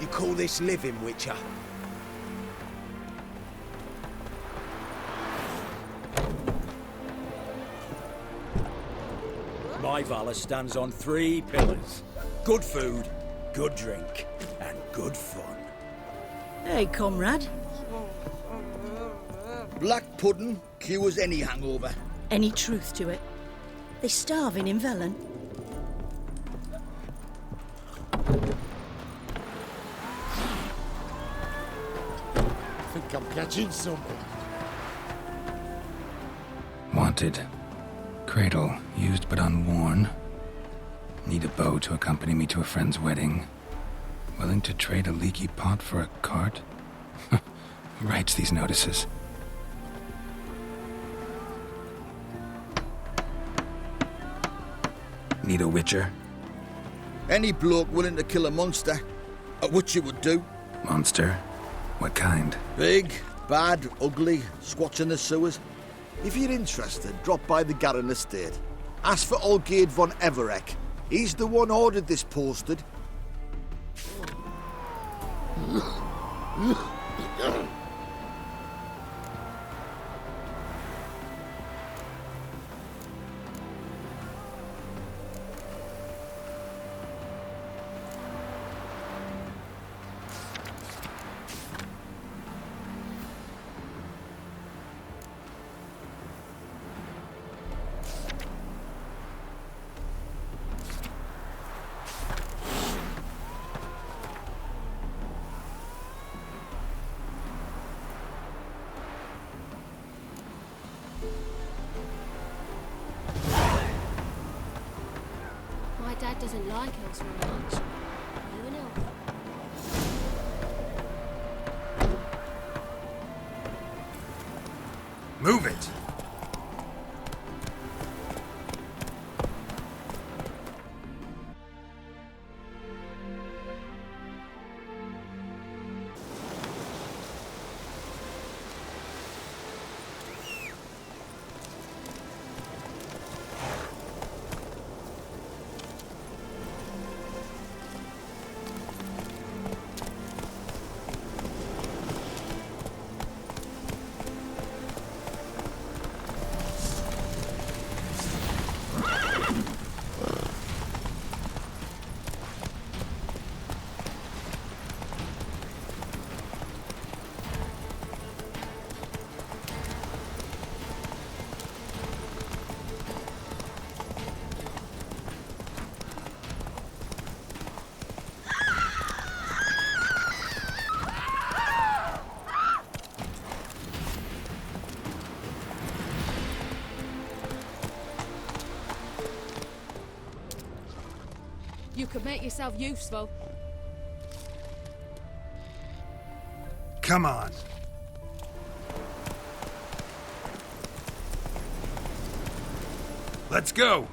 You call this living, Witcher? My Valor stands on 3 pillars. Good food, good drink, and good fun. Hey, comrade. Black pudding cures any hangover. Any truth to it? They starving in Velen? I think I'm catching something. Wanted. Cradle, used but unworn. Need a bow to accompany me to a friend's wedding. Willing to trade a leaky pot for a cart? Who writes these notices? Need a witcher? Any bloke willing to kill a monster, which you would do. Monster? What kind? Big, bad, ugly, squats in the sewers. If you're interested, drop by the Garren estate. Ask for Olgierd von Everek. He's the one ordered this posted. My dad doesn't like elves very much. Are you an elf? Move it! You could make yourself useful. Come on. Let's go.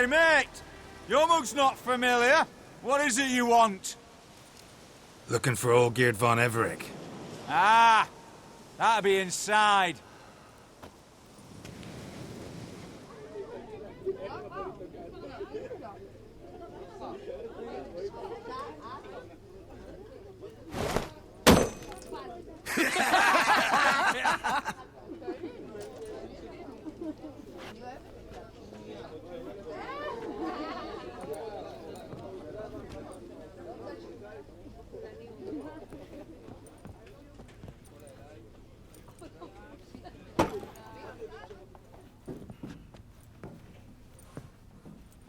Aye, mate! Your mug's not familiar. What is it you want? Looking for Olgierd von Everec. Ah, that'll be inside.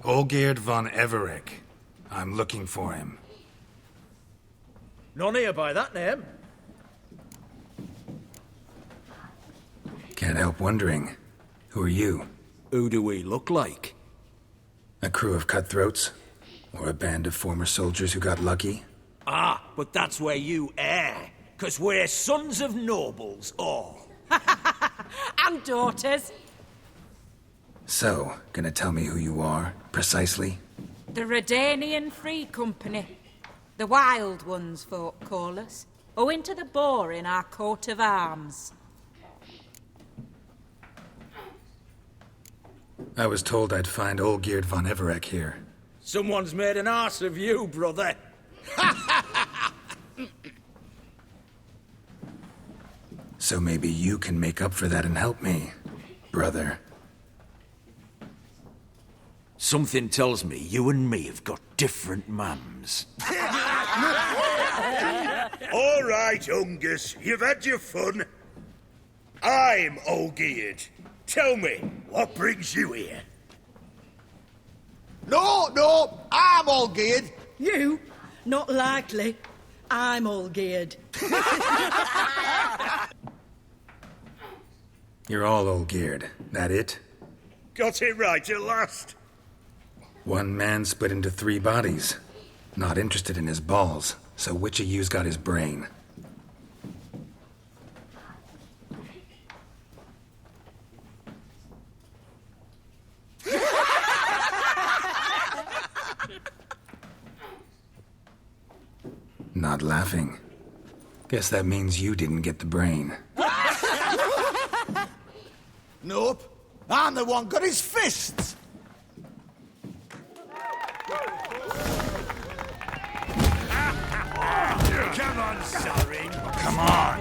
Olgierd von Everec. I'm looking for him. None here by that name. Can't help wondering. Who are you? Who do we look like? A crew of cutthroats? Or a band of former soldiers who got lucky? Ah, but that's where you err. 'Cause we're sons of nobles, all. And daughters. So, gonna tell me who you are, precisely? The Redanian Free Company. The Wild Ones, folk call us. Owing to the boar in our coat of arms. I was told I'd find Olgierd von Everec here. Someone's made an arse of you, brother. So maybe you can make up for that and help me, brother. Something tells me you and me have got different mums. All right, Ungus, you've had your fun. I'm Olgierd. Tell me, what brings you here? No, I'm all geared. You? Not likely. I'm all geared. You're all Olgierd, that it? Got it right at last. One man split into 3 bodies. Not interested in his balls, so which of you's got his brain? Not laughing. Guess that means you didn't get the brain. Nope. I'm the one got his fists. Come on, sorry. Come on!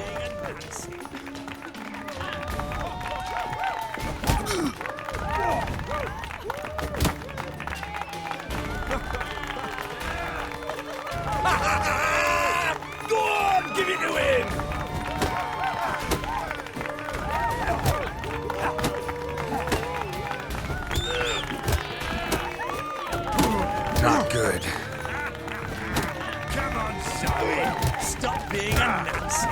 Go on, give it to him. Not good. Come on, sorry. Stop being a Nazi.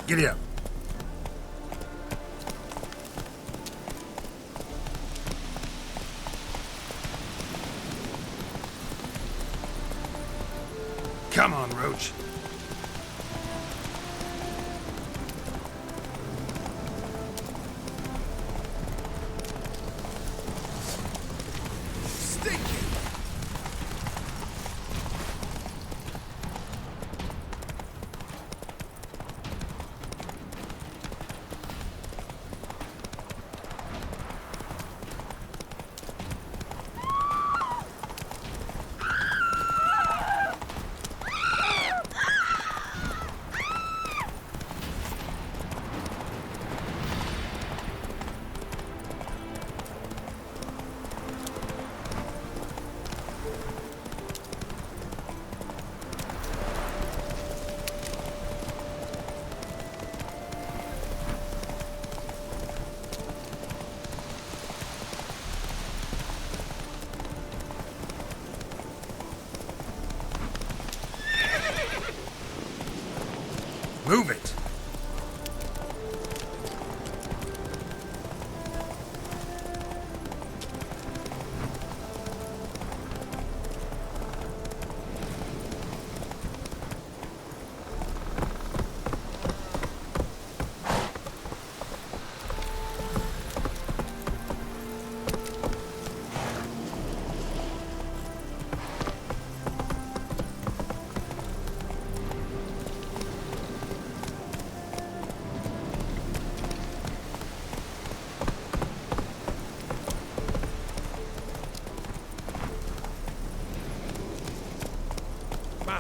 Giddy up. Come on, Roach.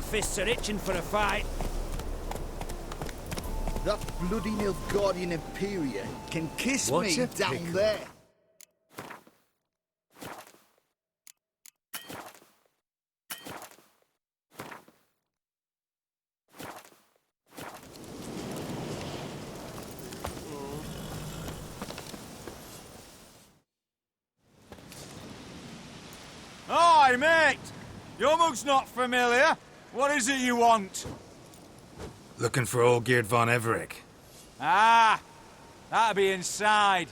fists are itching for a fight. That bloody Nilfgaardian Imperior. Can kiss What's me a down pickle? there. Aye, mate! Your mug's not familiar. What is it you want? Looking for Olgierd von Everec. Ah, that'll be inside.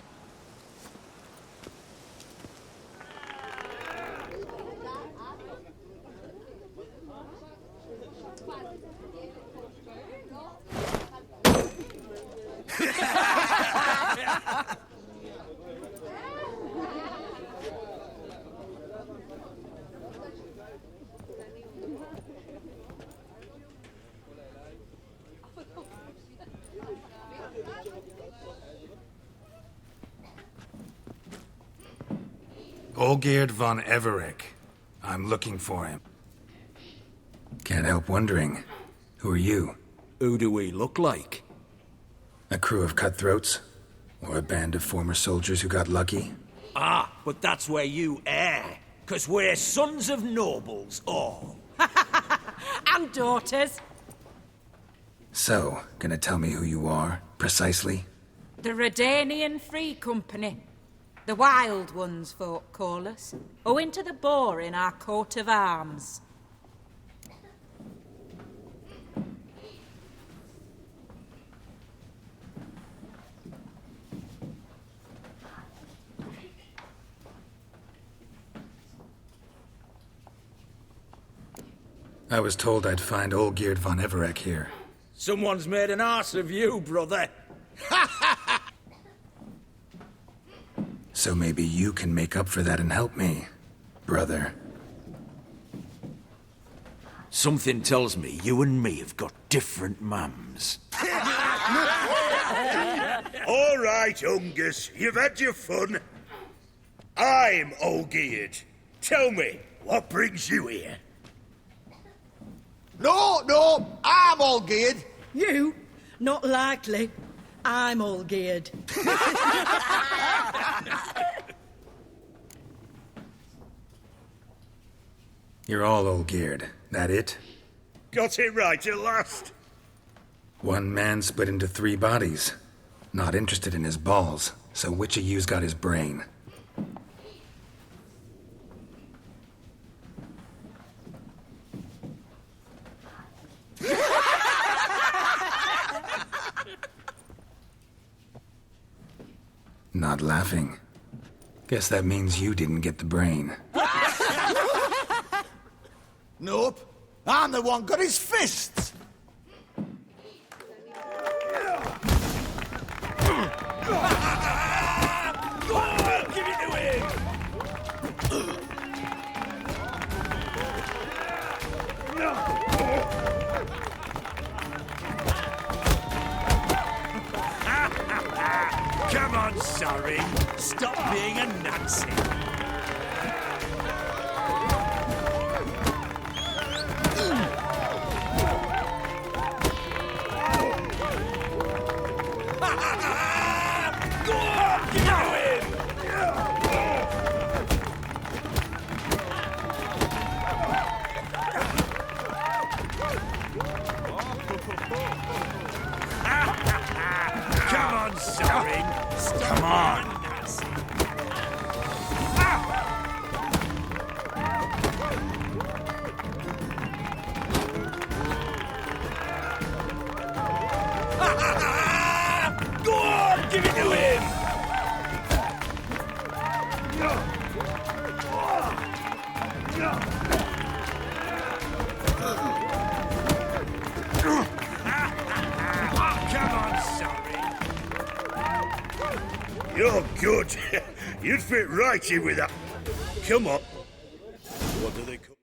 Olgierd von Everec. I'm looking for him. Can't help wondering, who are you? Who do we look like? A crew of cutthroats? Or a band of former soldiers who got lucky? Ah, but that's where you err. 'Cause we're sons of nobles, all. And daughters. So, gonna tell me who you are, precisely? The Redanian Free Company. The Wild Ones, folk call us. Owing to the boar in our coat of arms. I was told I'd find Olgierd von Everec here. Someone's made an arse of you, brother. So maybe you can make up for that and help me, brother. Something tells me you and me have got different mums. All right, Ungus, you've had your fun. I'm Olgierd. Tell me, what brings you here? No, I'm all geared. You? Not likely. I'm all geared. You're all Olgierd, that it? Got it right at last. One man split into 3 bodies. Not interested in his balls, so which of you's got his brain? Not laughing. Guess that means you didn't get the brain. Nope. I'm the one got his fists. Give it to him! Come on, sorry. Stop being a Nazi. Go on, give it to him! Come on, sorry. Come on. Go on, give it to him. Come on, sorry. You're good. You'd fit right in with that. Come on. What do they call?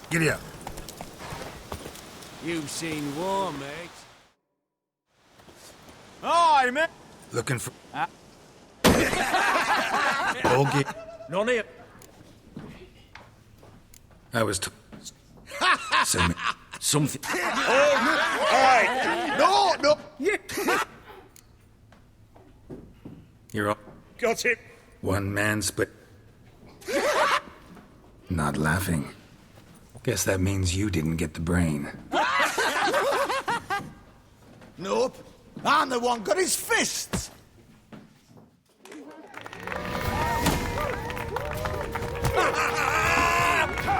Giddy up. You've seen war, mate. Aye, mate. Looking for... Olgie. None here. I was Something. Aye! No, no! You're all... Got it. One man split... Not laughing. Guess that means you didn't get the brain. Nope. I'm the one got his fists.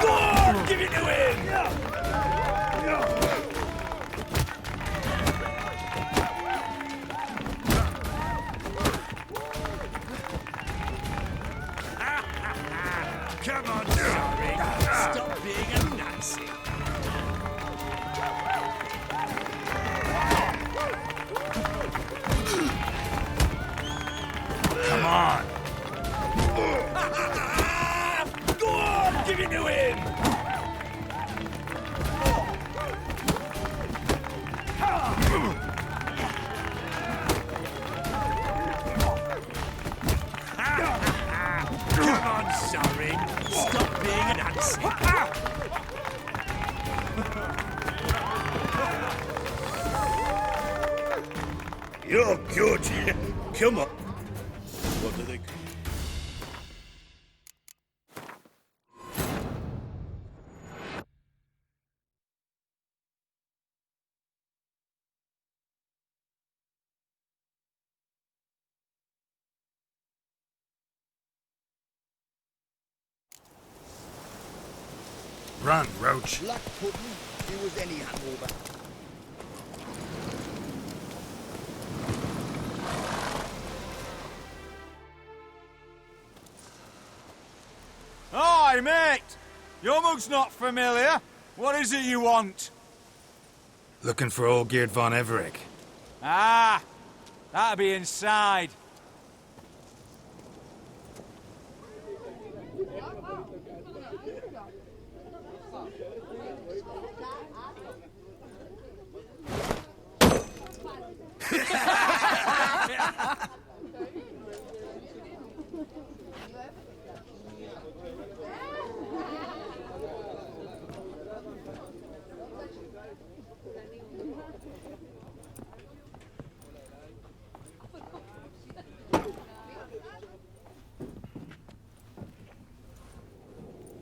Go on, give it to him! Come on, sorry. Stop being a Nazi. Come on. Go on, give it to him! Come on, sorry. Stop being an Nazi. You're good. Come on. What do they... Run, Roach. Black pudding, if was any hangover. Aye, mate. Your mug's not familiar. What is it you want? Looking for old Geert von Everec. Ah, that'll be inside.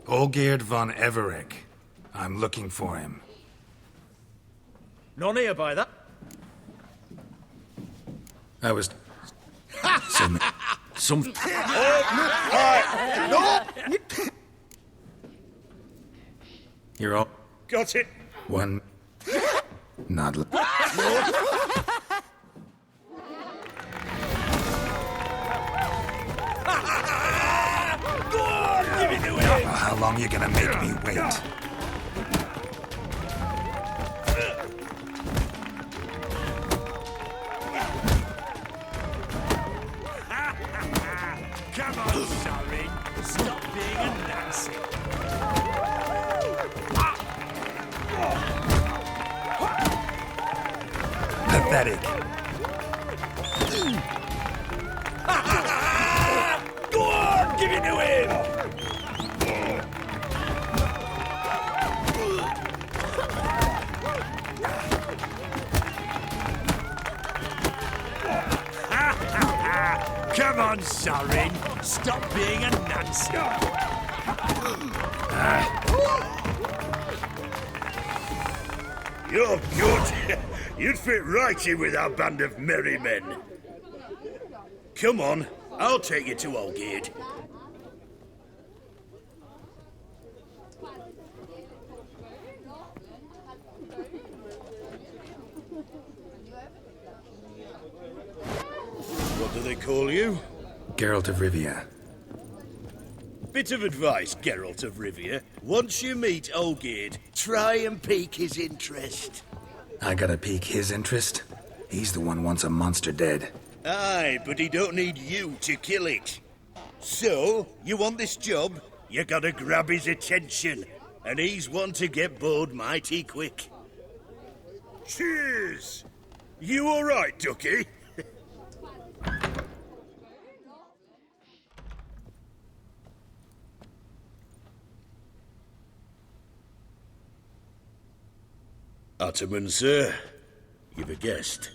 Olgeerd von Everec. I'm looking for him. None here by that. I was... Some... You're all... Got it. One... Not... Go on, give it to him! How long you gonna make me wait? Come on, sorry. Stop being a Nazi. Pathetic. Go on, give it to him! Come on, sorry. Stop being a Nazi. You're good. You'd fit right in with our band of merry men. Come on, I'll take you to Olgeerd. What do they call you? Geralt of Rivia. Bit of advice, Geralt of Rivia. Once you meet Olgeerd, try and pique his interest. I gotta pique his interest? He's the one wants a monster dead. Aye, but he don't need you to kill it. So, you want this job? You gotta grab his attention. and he's one to get bored mighty quick. Cheers! You all right, Ducky? Ottoman, sir. You've a guest.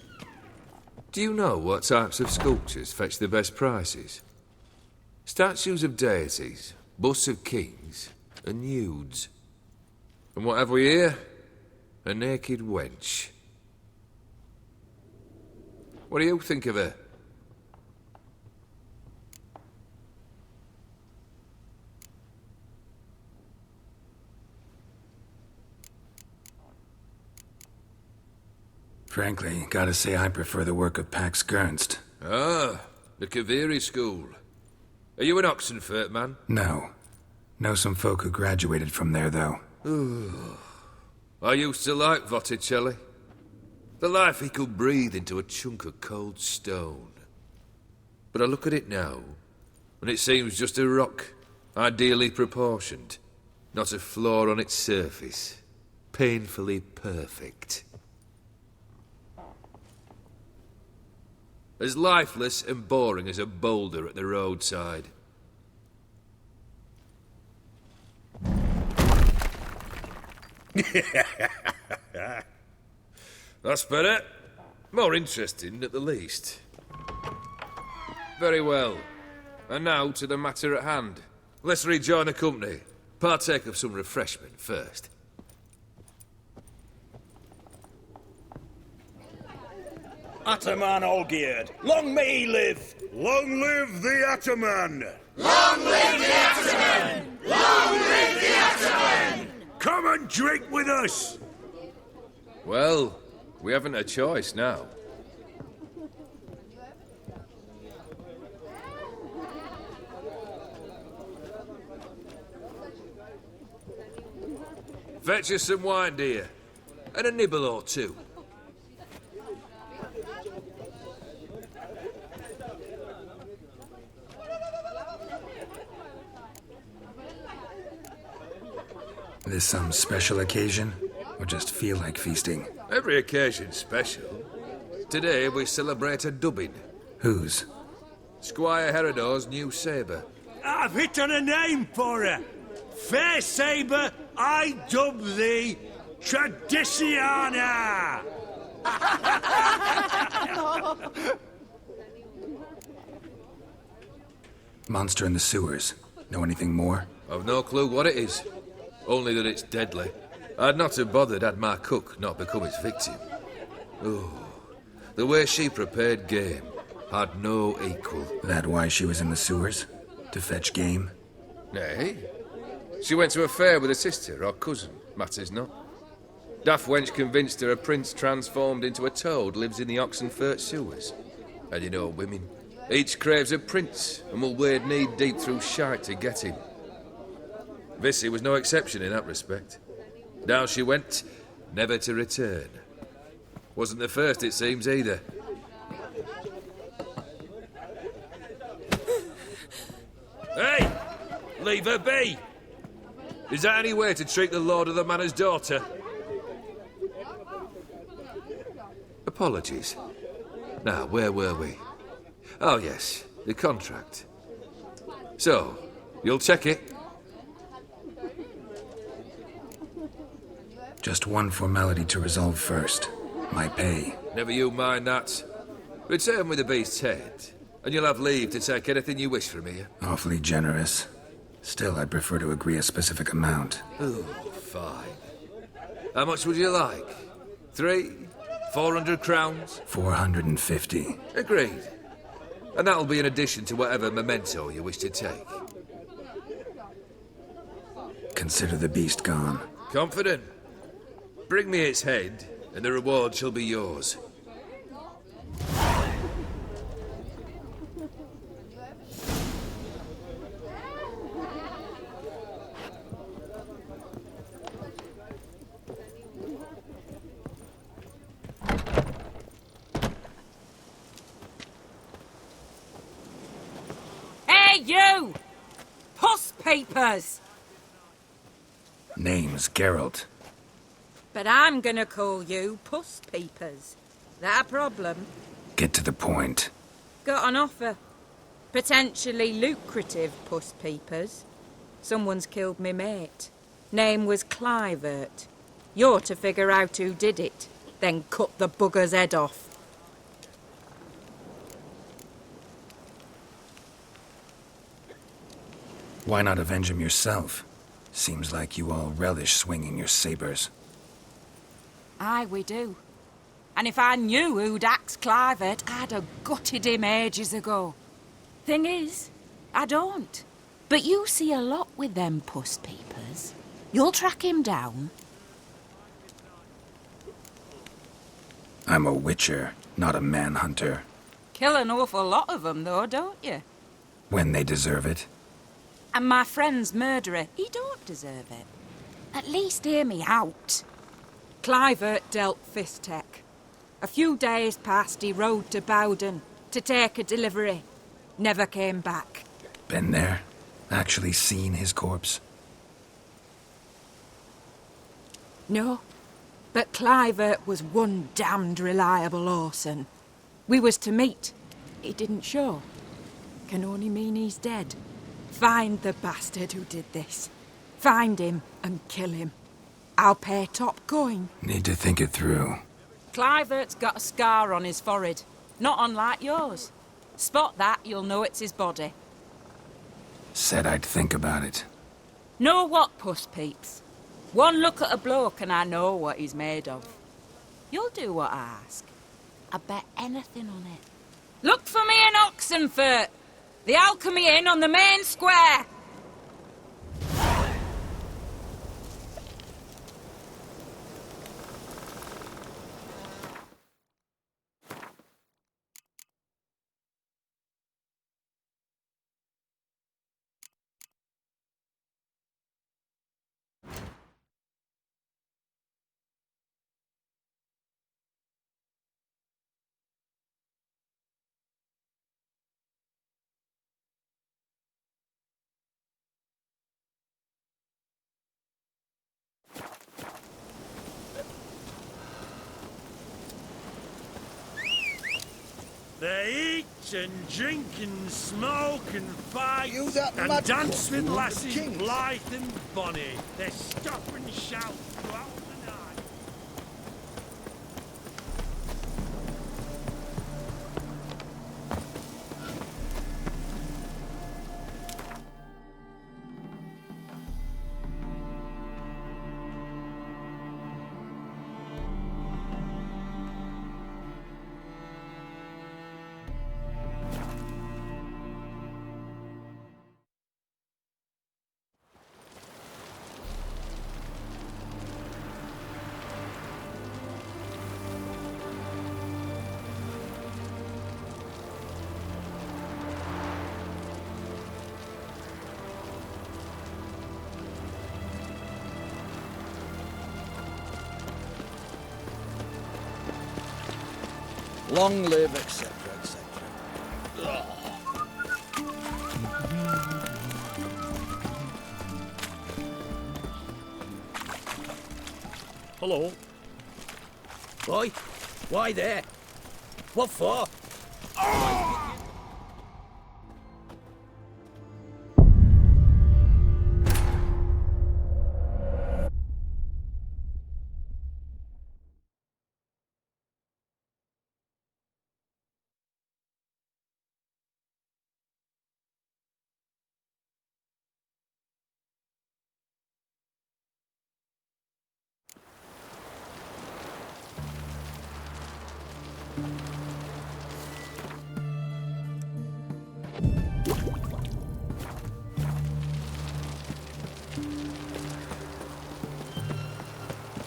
Do you know what types of sculptures fetch the best prices? Statues of deities, busts of kings, and nudes. And what have we here? A naked wench. What do you think of her? Frankly, gotta say I prefer the work of Pax Gernst. Ah, the Kaviri school. Are you an Oxenfurt man? No. Know some folk who graduated from there, though. I used to like Botticelli. The life he could breathe into a chunk of cold stone. But I look at it now, and it seems just a rock, ideally proportioned. Not a flaw on its surface. Painfully perfect. As lifeless and boring as a boulder at the roadside. That's better. More interesting, at the least. Very well. And now to the matter at hand. Let's rejoin the company. Partake of some refreshment first. Ataman Olgierd, long may he live! Long live the Ataman! Long live the Ataman! Long live the Ataman! Come and drink with us! Well, we haven't a choice now. Fetch us some wine, dear. And a nibble or two. This some special occasion? Or just feel like feasting? Every occasion's special. Today we celebrate a dubbing. Whose? Squire Herodor's new sabre. I've hit on a name for her. Fair sabre, I dub thee Tradiciana! Monster in the sewers. Know anything more? I've no clue what it is. Only that it's deadly. I'd not have bothered had my cook not become its victim. Oh, the way she prepared game had no equal. That why she was in the sewers? To fetch game? Nay. She went to a fair with a sister or cousin, matters not. Daft wench convinced her a prince transformed into a toad lives in the Oxenfurt sewers. And you know women. Each craves a prince and will wade knee-deep through shite to get him. Vissy was no exception in that respect. Down she went, never to return. Wasn't the first, it seems, either. Hey! Leave her be! Is that any way to treat the lord of the manor's daughter? Apologies. Now, where were we? Oh, yes, the contract. So, you'll check it? Just one formality to resolve first. My pay. Never you mind that. Return with the beast's head, and you'll have leave to take anything you wish from here. Awfully generous. Still, I'd prefer to agree a specific amount. Oh, fine. How much would you like? 400 crowns? 450. Agreed. And that'll be in addition to whatever memento you wish to take. Consider the beast gone. Confident? Bring me its head, and the reward shall be yours. Hey, you! Puss papers! Name's Geralt. But I'm gonna call you Puss Peepers. That a problem? Get to the point. Got an offer. Potentially lucrative Puss Peepers. Someone's killed me mate. Name was Clivert. You're to figure out who did it, then cut the bugger's head off. Why not avenge him yourself? Seems like you all relish swinging your sabers. Aye, we do. And if I knew who'd axed Clivert, I'd have gutted him ages ago. Thing is, I don't. But you see a lot with them Puss Peepers. You'll track him down. I'm a witcher, not a manhunter. Kill an awful lot of them, though, don't you? When they deserve it. And my friend's murderer, he don't deserve it. At least hear me out. Clivert dealt Fistech. A few days past, he rode to Bowden to take a delivery. Never came back. Been there? Actually seen his corpse? No, but Clivert was one damned reliable horseman. We was to meet. He didn't show. Can only mean he's dead. Find the bastard who did this. Find him and kill him. I'll pay top coin. Need to think it through. Clivert's got a scar on his forehead, not unlike yours. Spot that, you'll know it's his body. Said I'd think about it. Know what, Puss Peeps? One look at a bloke and I know what he's made of. You'll do what I ask. I bet anything on it. Look for me in Oxenfurt! The Alchemy Inn on the main square! They eat and drink and smoke and fight You that and mad dance fuck, with you lassies kings. blithe and bonny. They stop and shout throughout the night. Long live, etc., etc. Hello. Boy, why there? What for?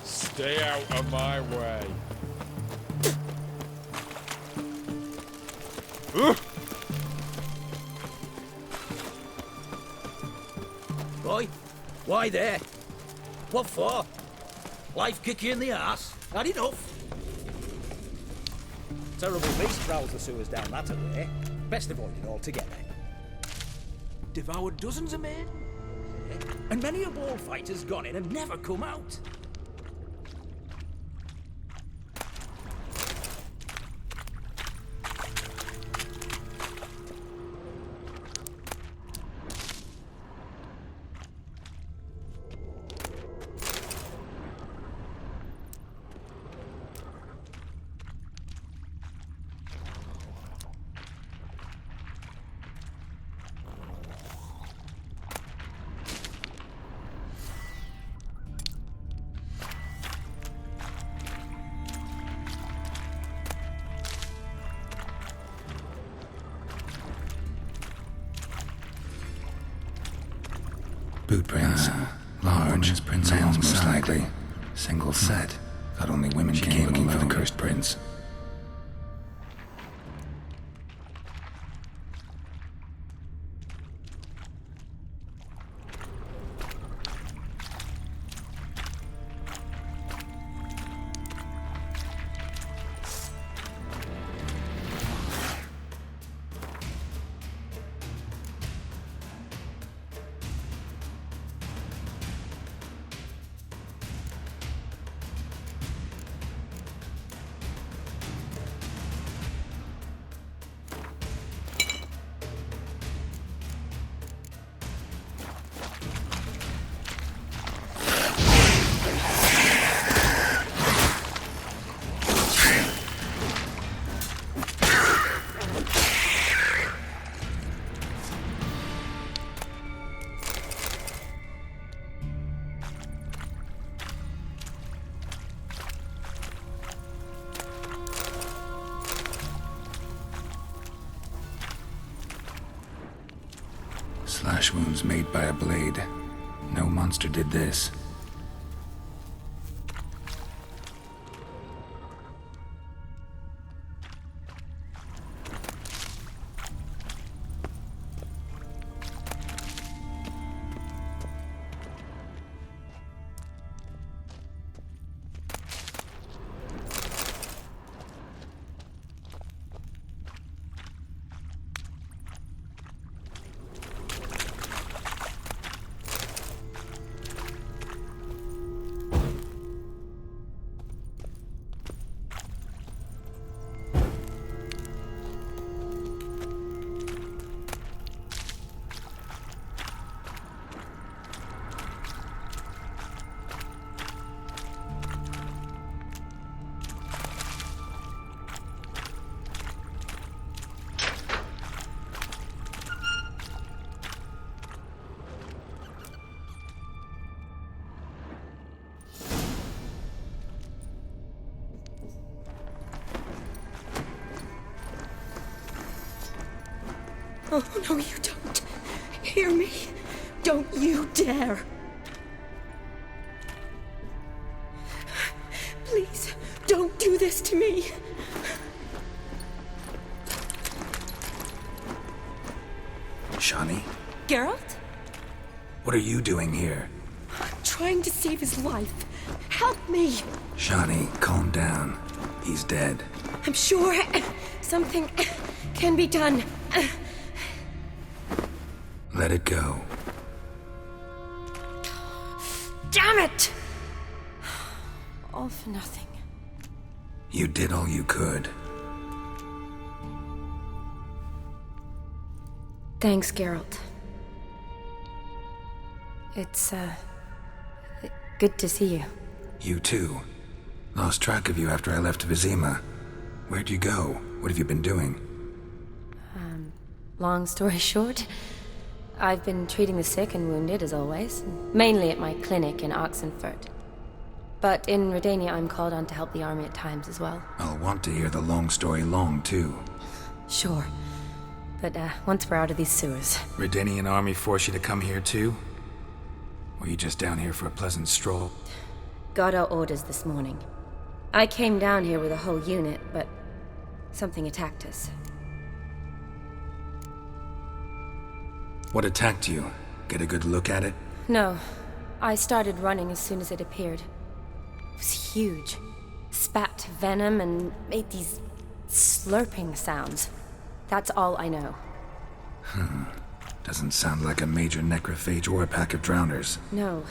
Stay out of my way. Boy, why there? What for? Life kick you in the arse? Had enough? Terrible beast prowls the sewers down that way. Best avoid it altogether. Devoured dozens of men? and many a ball fighter's gone in and never come out. Boot prints. Large, males most likely. Single set. Thought only women came looking for the cursed prince. Slash wounds made by a blade. No monster did this. Oh, no, you don't. Hear me? Don't you dare. Please, don't do this to me. Shani? Geralt? What are you doing here? I'm trying to save his life. Help me. Shani, calm down. He's dead. I'm sure something can be done. Let it go. Damn it! All for nothing. You did all you could. Thanks, Geralt. It's, good to see you. You too. Lost track of you after I left Vizima. Where'd you go? What have you been doing? Long story short, I've been treating the sick and wounded, as always, mainly at my clinic in Oxenfurt. But in Redania, I'm called on to help the army at times as well. I'll want to hear the long story long, too. Sure. But, once we're out of these sewers... Redanian army force you to come here, too? Or you just down here for a pleasant stroll? Got our orders this morning. I came down here with a whole unit, but something attacked us. What attacked you? Get a good look at it? No. I started running as soon as it appeared. It was huge. Spat venom and made these slurping sounds. That's all I know. Doesn't sound like a major necrophage or a pack of drowners. No.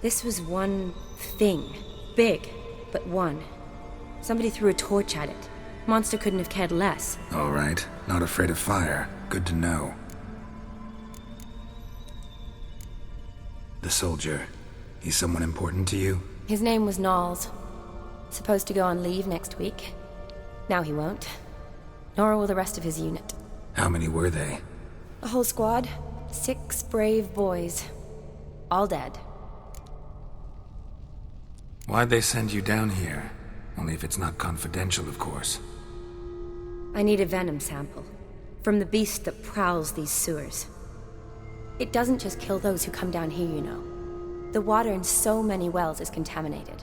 This was one thing. Big, but one. Somebody threw a torch at it. Monster couldn't have cared less. All right. Not afraid of fire. Good to know. The soldier. He's someone important to you? His name was Knowles. Supposed to go on leave next week. Now he won't. Nor will the rest of his unit. How many were they? A whole squad. 6 brave boys. All dead. Why'd they send you down here? Only if it's not confidential, of course. I need a venom sample. From the beast that prowls these sewers. It doesn't just kill those who come down here, you know. The water in so many wells is contaminated.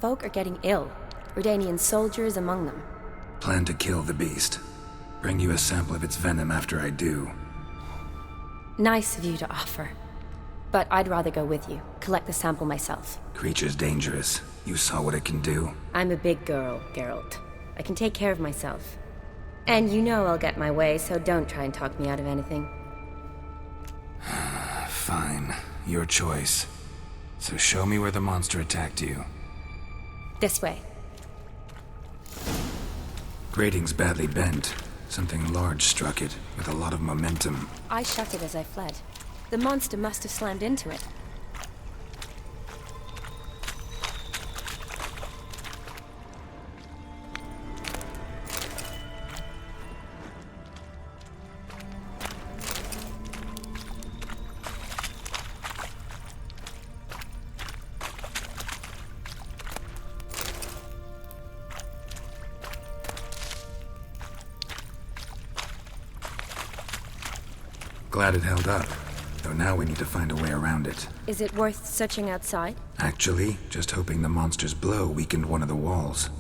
Folk are getting ill. Redanian soldiers among them. Plan to kill the beast. Bring you a sample of its venom after I do. Nice of you to offer. But I'd rather go with you. Collect the sample myself. Creature's dangerous. You saw what it can do. I'm a big girl, Geralt. I can take care of myself. And you know I'll get my way, so don't try and talk me out of anything. Fine. Your choice. So show me where the monster attacked you. This way. Grating's badly bent. Something large struck it, with a lot of momentum. I shut it as I fled. The monster must have slammed into it. Glad it held up. Though now we need to find a way around it. Is it worth searching outside? Actually, just hoping the monster's blow weakened one of the walls.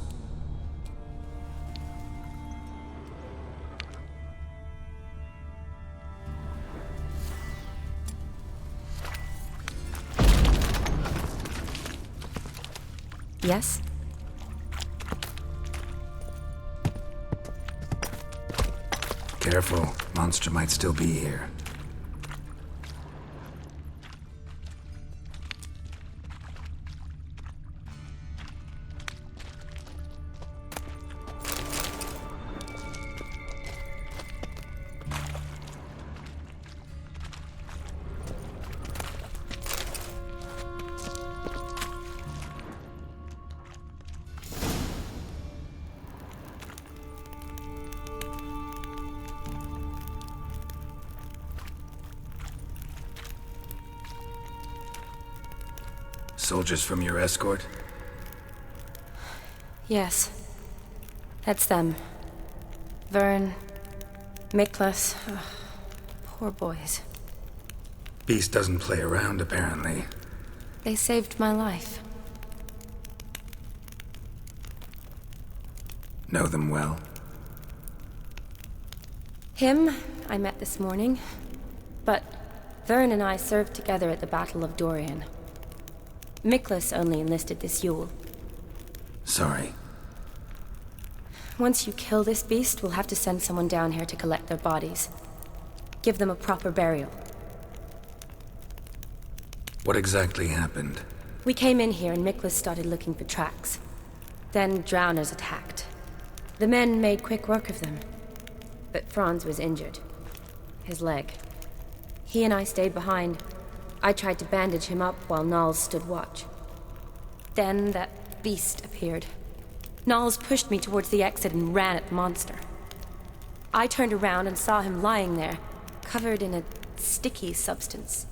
Yes? Careful. Monster might still be here. Soldiers from your escort? Yes. That's them. Vern, Miklas. Poor boys. Beast doesn't play around, apparently. They saved my life. Know them well? Him, I met this morning. But Vern and I served together at the Battle of Dorian. Miklas only enlisted this Yule. Sorry. Once you kill this beast, we'll have to send someone down here to collect their bodies. Give them a proper burial. What exactly happened? We came in here and Miklas started looking for tracks. Then drowners attacked. The men made quick work of them. But Franz was injured. His leg. He and I stayed behind. I tried to bandage him up while Knowles stood watch. Then that beast appeared. Knowles pushed me towards the exit and ran at the monster. I turned around and saw him lying there, covered in a sticky substance.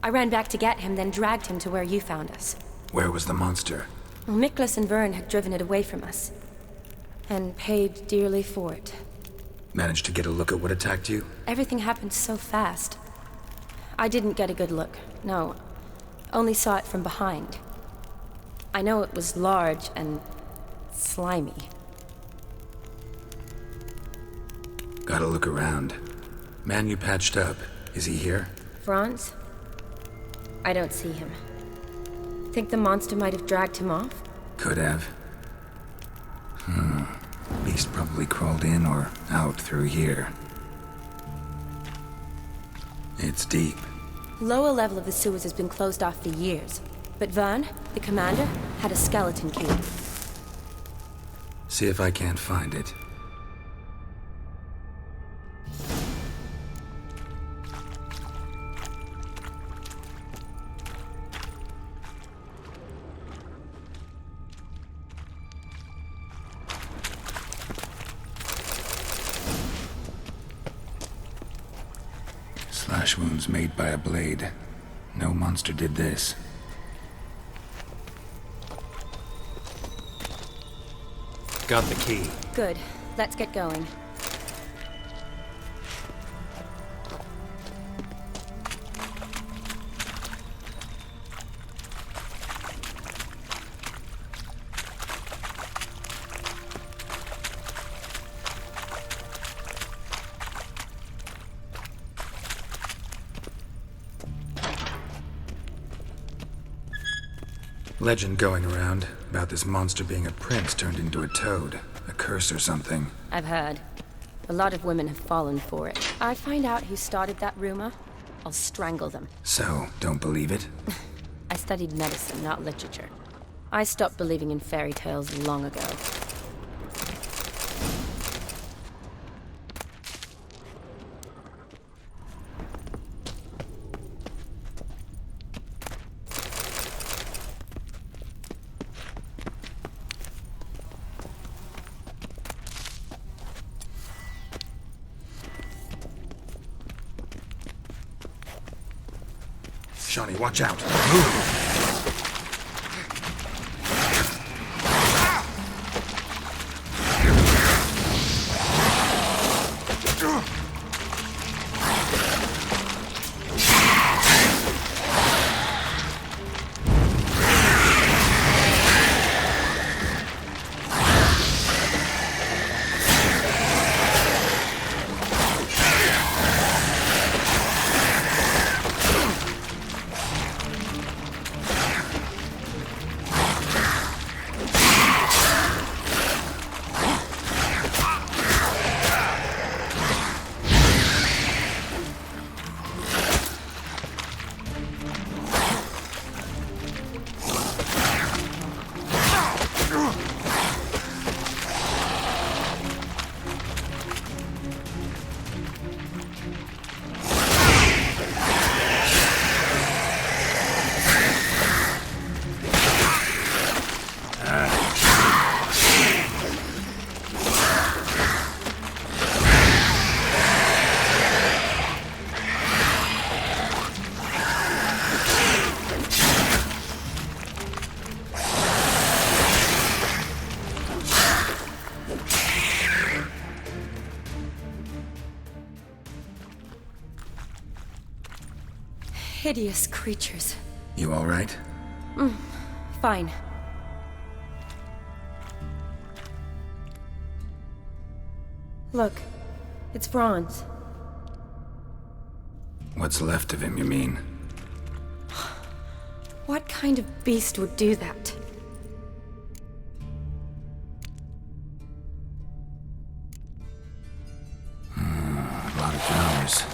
I ran back to get him, then dragged him to where you found us. Where was the monster? Well, Miklas and Vern had driven it away from us. And paid dearly for it. Managed to get a look at what attacked you? Everything happened so fast. I didn't get a good look, no. Only saw it from behind. I know it was large and slimy. Gotta look around. Man you patched up, is he here? Franz? I don't see him. Think the monster might have dragged him off? Could have. Beast probably crawled in or out through here. It's deep. Lower level of the sewers has been closed off for years. But Vern, the commander, had a skeleton key. See if I can't find it. Slash wounds made by a blade. No monster did this. Got the key. Good. Let's get going. Legend going around about this monster being a prince turned into a toad. A curse or something. I've heard. A lot of women have fallen for it. I find out who started that rumor, I'll strangle them. So, don't believe it? I studied medicine, not literature. I stopped believing in fairy tales long ago. Shawnee, watch out. Move! Hideous creatures. You all right? Fine. Look, it's Franz. What's left of him, you mean? What kind of beast would do that? A lot of drowners.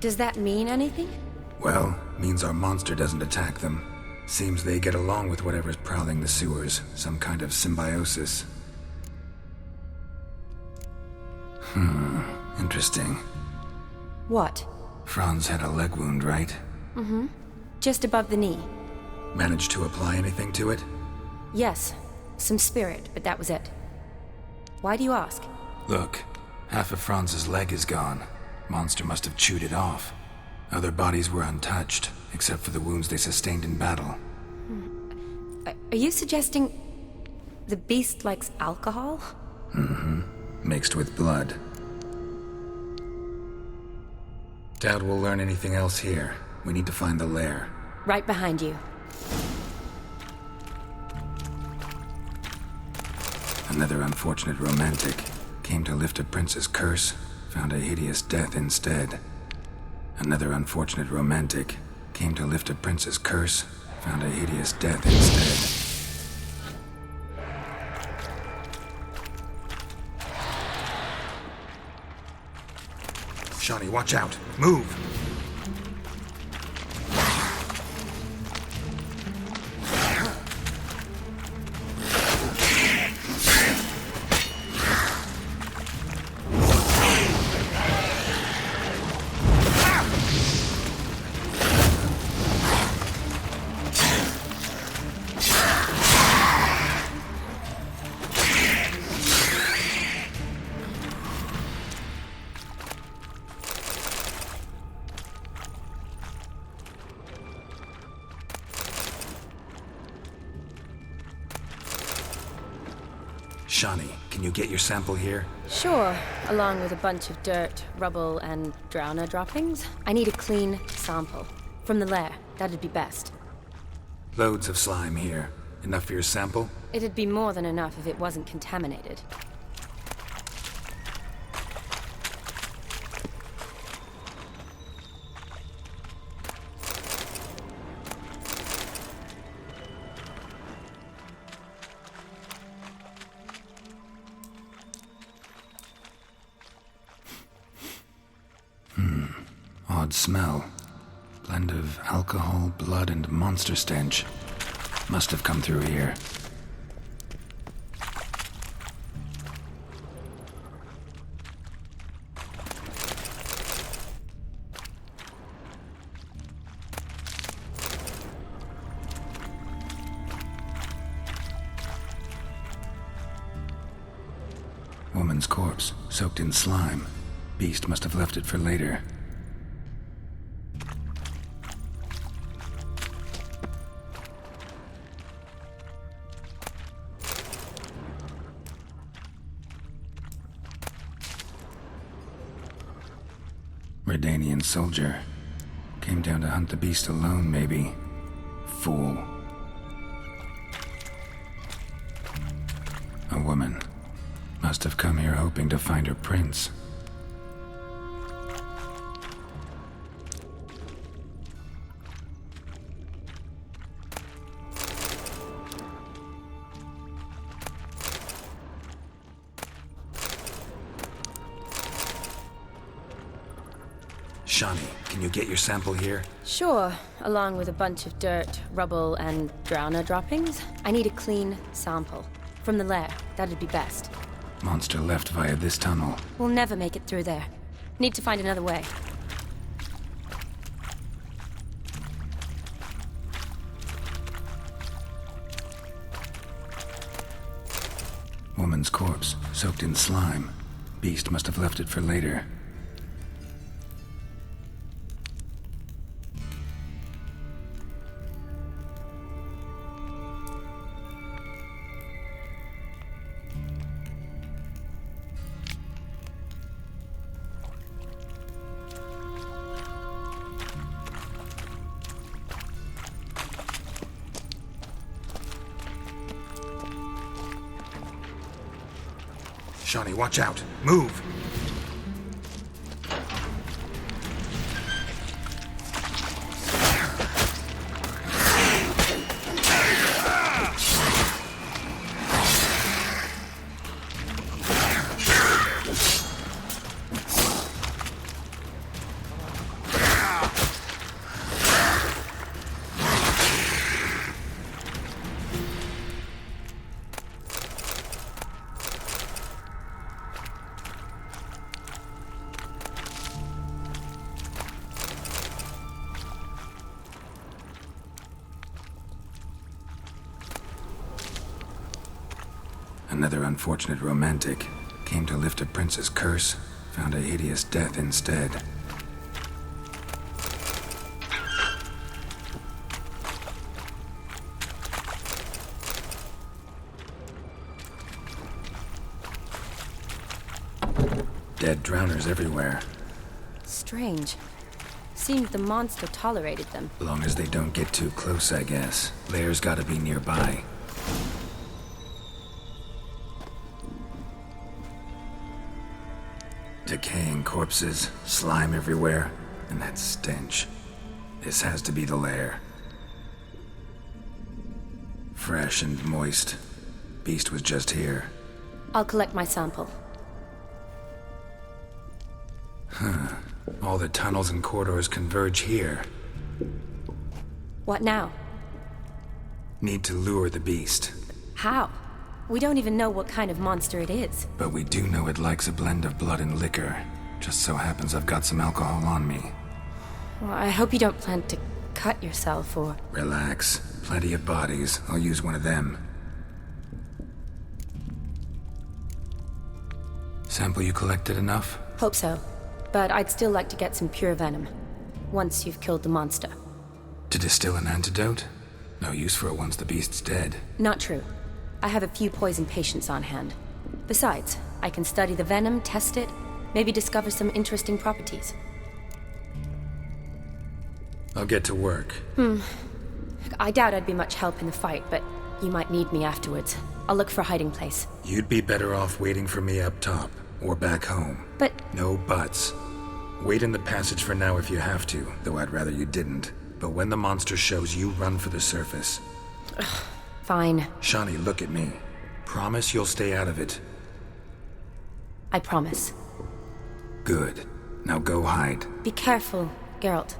Does that mean anything? Well, means our monster doesn't attack them. Seems they get along with whatever's prowling the sewers. Some kind of symbiosis. Interesting. What? Franz had a leg wound, right? Just above the knee. Managed to apply anything to it? Yes, some spirit, but that was it. Why do you ask? Look, half of Franz's leg is gone. Monster must have chewed it off. Other bodies were untouched, except for the wounds they sustained in battle. Are you suggesting the beast likes alcohol? Mixed with blood. Doubt we'll learn anything else here. We need to find the lair. Right behind you. Another unfortunate romantic. Came to lift a prince's curse, found a hideous death instead. Another unfortunate romantic. Came to lift a prince's curse, found a hideous death instead. Shawnee, watch out. Move! Shawnee, can you get your sample here? Sure, along with a bunch of dirt, rubble, and drowner droppings. I need a clean sample. From the lair, that'd be best. Loads of slime here. Enough for your sample? It'd be more than enough if it wasn't contaminated. Odd smell. Blend of alcohol, blood, and monster stench. Must have come through here. Woman's corpse, soaked in slime. Beast must have left it for later. Redanian soldier. Came down to hunt the beast alone, maybe. Fool. A woman. Must have come here hoping to find her prince. Shawnee, can you get your sample here? Sure, along with a bunch of dirt, rubble, and drowner droppings. I need a clean sample. From the lair, that'd be best. Monster left via this tunnel. We'll never make it through there. Need to find another way. Woman's corpse, soaked in slime. Beast must have left it for later. Shawnee, watch out. Move! Another unfortunate romantic. Came to lift a prince's curse, found a hideous death instead. Dead drowners everywhere. Strange. Seemed the monster tolerated them. Long as they don't get too close, I guess. Lair's gotta be nearby. Decaying corpses, slime everywhere, and that stench. This has to be the lair. Fresh and moist. Beast was just here. I'll collect my sample. Huh. All the tunnels and corridors converge here. What now? Need to lure the beast. How? We don't even know what kind of monster it is. But we do know it likes a blend of blood and liquor. Just so happens I've got some alcohol on me. Well, I hope you don't plan to cut yourself or... Relax. Plenty of bodies. I'll use one of them. Sample you collected enough? Hope so. But I'd still like to get some pure venom. Once you've killed the monster. To distill an antidote? No use for it once the beast's dead. Not true. I have a few poison patients on hand. Besides, I can study the venom, test it, maybe discover some interesting properties. I'll get to work. I doubt I'd be much help in the fight, but you might need me afterwards. I'll look for a hiding place. You'd be better off waiting for me up top, or back home. But... No buts. Wait in the passage for now if you have to, though I'd rather you didn't. But when the monster shows, you run for the surface. Fine. Shawnee, look at me. Promise you'll stay out of it. I promise. Good. Now go hide. Be careful, Geralt.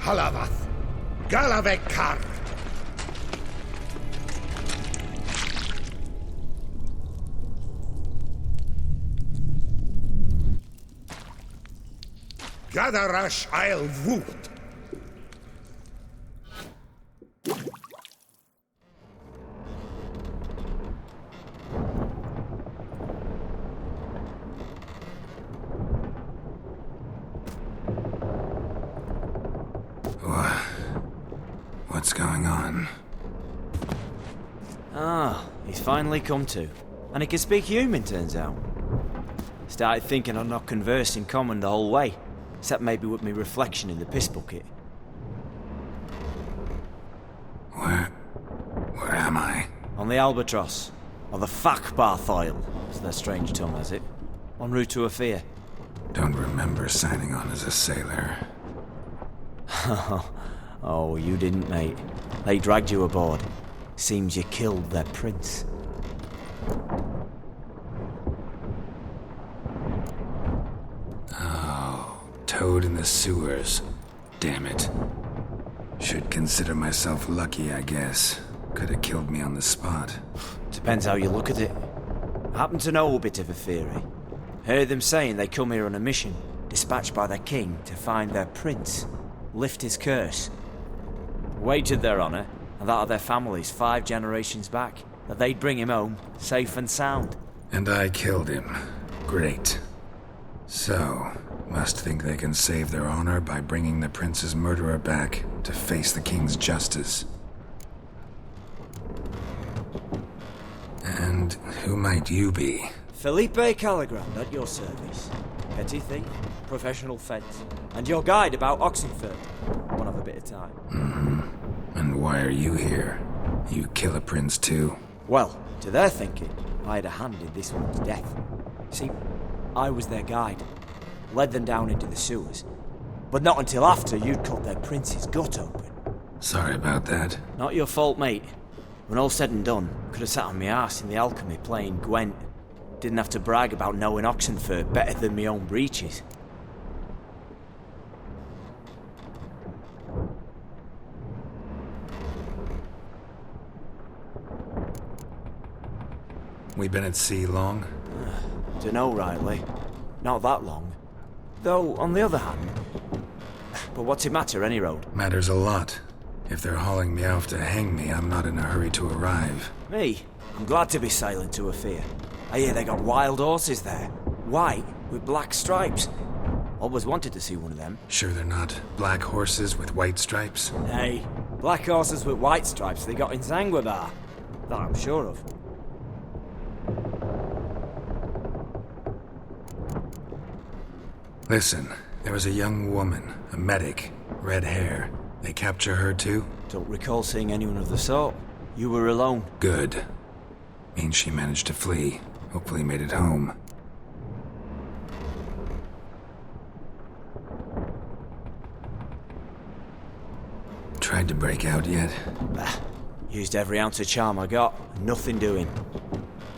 Halavath, Galavek Kar. Gadarash Isle Wood, What's going on? Ah, he's finally come to. And he can speak human, turns out. Started thinking I'd not conversed in common the whole way, except maybe with me reflection in the piss bucket. Where am I? On the Albatross, or the Fakbarth Oil, as their strange tongue has it. En route to Ophir. Don't remember signing on as a sailor. Oh, you didn't, mate. They dragged you aboard. Seems you killed their prince. Oh, toad in the sewers. Damn it. Should consider myself lucky, I guess. Could have killed me on the spot. Depends how you look at it. I happen to know a bit of a theory. Heard them saying they come here on a mission, dispatched by their king to find their prince, lift his curse. Wagered their honour, and that of their families 5 generations back, that they'd bring him home, safe and sound. And I killed him. Great. So, must think they can save their honor by bringing the prince's murderer back to face the king's justice. And who might you be? Felipe Caligrand at your service. Petty thief, professional fence, and your guide about Oxenford. Won't have a bit of time. Mm-hmm. And why are you here? You kill a prince too? Well, to their thinking, I had a hand in this one's death. See, I was their guide. Led them down into the sewers. But not until after you'd cut their prince's gut open. Sorry about that. Not your fault, mate. When all said and done, could have sat on my arse in the alchemy playing Gwent. Didn't have to brag about knowing Oxenford better than my own breeches. We been at sea long? Dunno rightly. Not that long. Though, on the other hand... But what's it matter, any road? Matters a lot. If they're hauling me off to hang me, I'm not in a hurry to arrive. Me? I'm glad to be sailing to Ophir. I hear they got wild horses there. White, with black stripes. Always wanted to see one of them. Sure they're not black horses with white stripes? Hey, black horses with white stripes they got in Zanguebar. That I'm sure of. Listen, there was a young woman, a medic, red hair. They capture her too? Don't recall seeing anyone of the sort. You were alone. Good. Means she managed to flee. Hopefully made it home. Tried to break out yet? Bah. Used every ounce of charm I got. Nothing doing.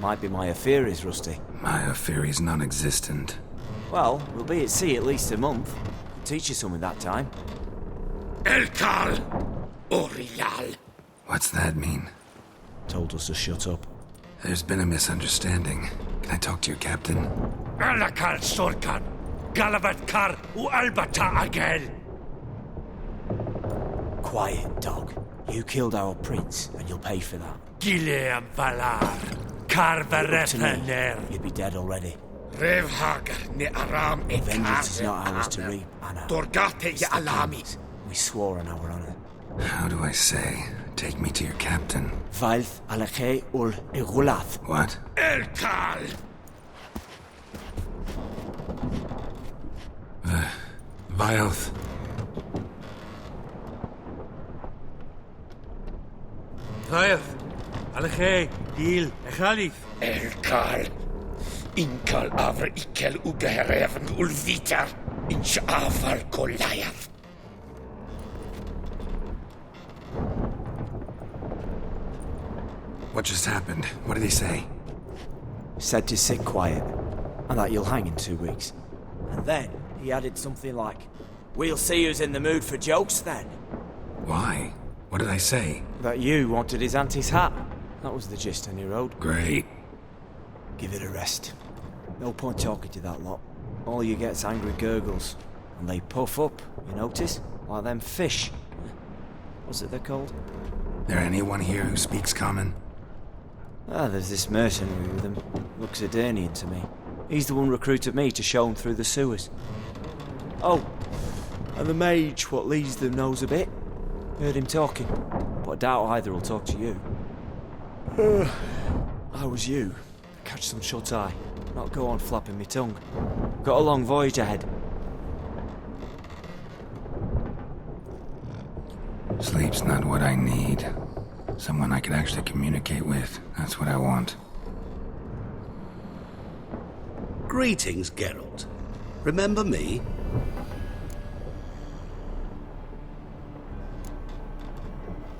Might be my Ophir is rusty. My Ophir is non-existent. Well, we'll be at sea at least a month. Teach you something that time. Elkal Orial. What's that mean? Told us to shut up. There's been a misunderstanding. Can I talk to your captain? Alakal Sorkan. Galavat Kar U Albata Agel. Quiet, dog. You killed our prince, and you'll pay for that. Gileam Valar. Karvarefaner. You'd be dead already. Revhagar ne Aram e Vengeance is not ours to reap, Anna. Dorgate ya Alami. We swore on our honor. How do I say? Take me to your captain. Vailth Alakhe ul Igulath. What? Elkal! Vailth. Vailth. Alakhe. Gil. Echalith. Elkal. Inkal Avra Ikel Ugehereven Ulvitar. Inch Avar Goliath. What just happened? What did he say? Said to sit quiet, and that you'll hang in 2 weeks. And then he added something like, "We'll see who's in the mood for jokes then." Why? What did I say? That you wanted his auntie's hat. That was the gist, and he wrote. Great. Give it a rest. No point talking to that lot. All you get's angry gurgles. And they puff up, you notice? Like them fish. What's it they're called? There anyone here who speaks common? Ah, there's this mercenary with him. Looks Edirnian to me. He's the one recruited me to show him through the sewers. Oh, and the mage what leads them knows a bit. Heard him talking, but I doubt either will talk to you. How was you? Catch some shut-eye, not go on flapping me tongue. Got a long voyage ahead. Sleep's not what I need. Someone I could actually communicate with. That's what I want. Greetings, Geralt. Remember me?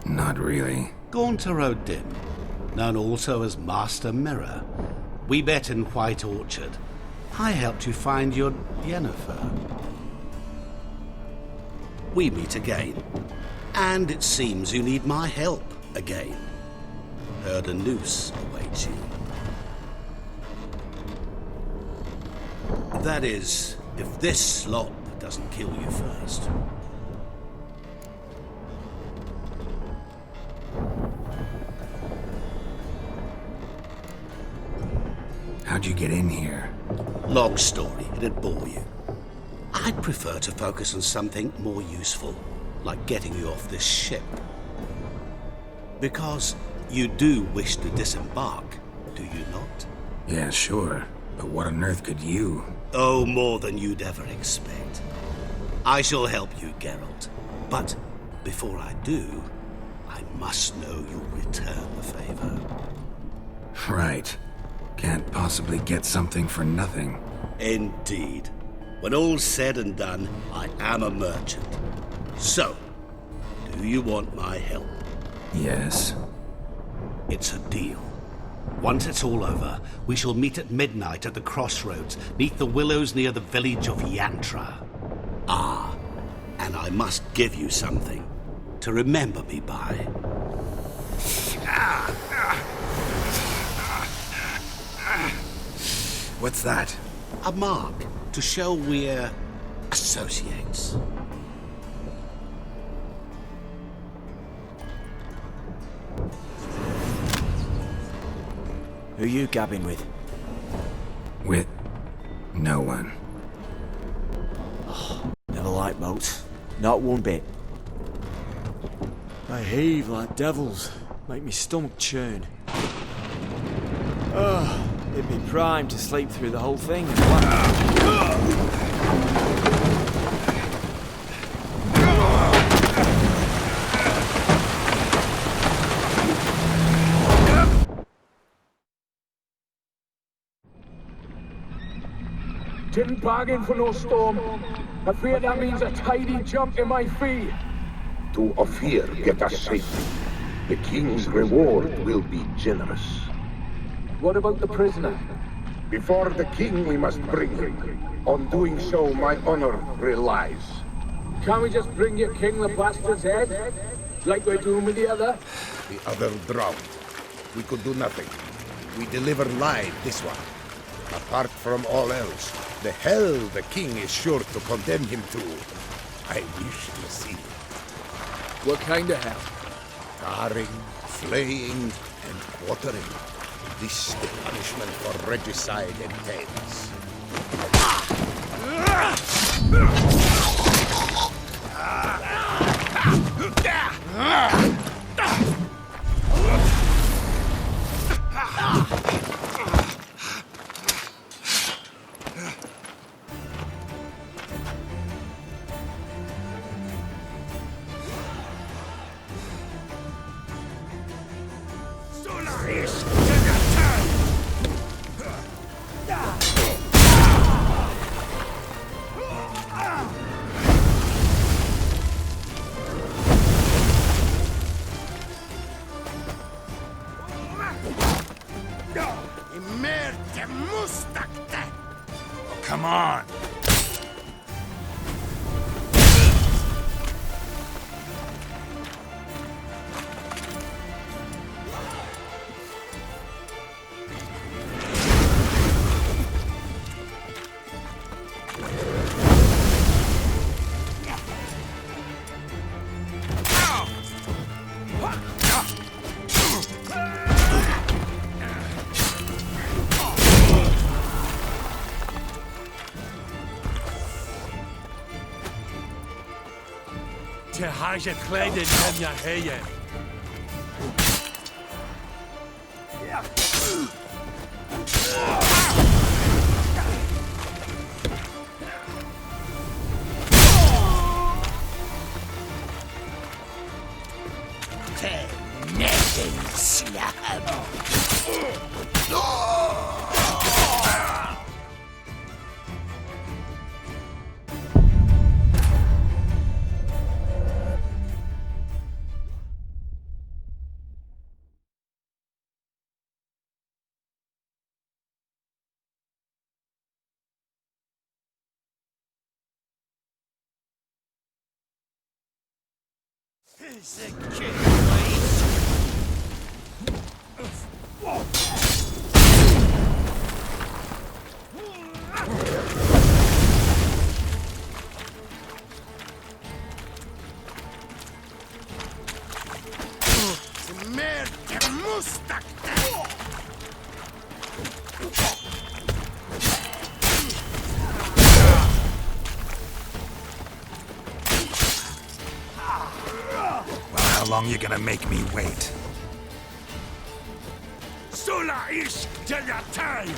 Not really. Gaunter O'Dim, known also as Master Mirror. We met in White Orchard. I helped you find your Yennefer. We meet again. And it seems you need my help again. Heard a noose awaits you. That is, if this slop doesn't kill you first. How'd you get in here? Long story, it'd bore you. I'd prefer to focus on something more useful, like getting you off this ship. Because you do wish to disembark, do you not? Yeah, sure. But what on earth could you? Oh, more than you'd ever expect. I shall help you, Geralt. But before I do, I must know you'll return the favor. Right. Can't possibly get something for nothing. Indeed. When all's said and done, I am a merchant. So, do you want my help? Yes. It's a deal. Once it's all over, we shall meet at midnight at the crossroads, neath the willows near the village of Yantra. Ah, and I must give you something to remember me by. What's that? A mark to show we're associates. Who are you gabbing with? With no one. Oh, never liked boats. Not one bit. They heave like devils. Make me stomach churn. Oh, it'd be prime to sleep through the whole thing. Didn't bargain for no storm. I fear that means a tidy jump in my fee. To Ophir get us safely. The king's reward will be generous. What about the prisoner? Before the king we must bring him. On doing so, my honor relies. Can't we just bring your king the bastard's head? Like we're doing with the other? The other drowned. We could do nothing. We deliver live this one. Apart from all else, the hell the king is sure to condemn him to. I wish to see. What kind of hell? Tarring, flaying, and quartering. This the punishment for regicide and tales. Come on! Te haja kledin dem ya heye. He's a kid, please. Merda, mustak! How long you gonna make me wait? Sola ish delatai!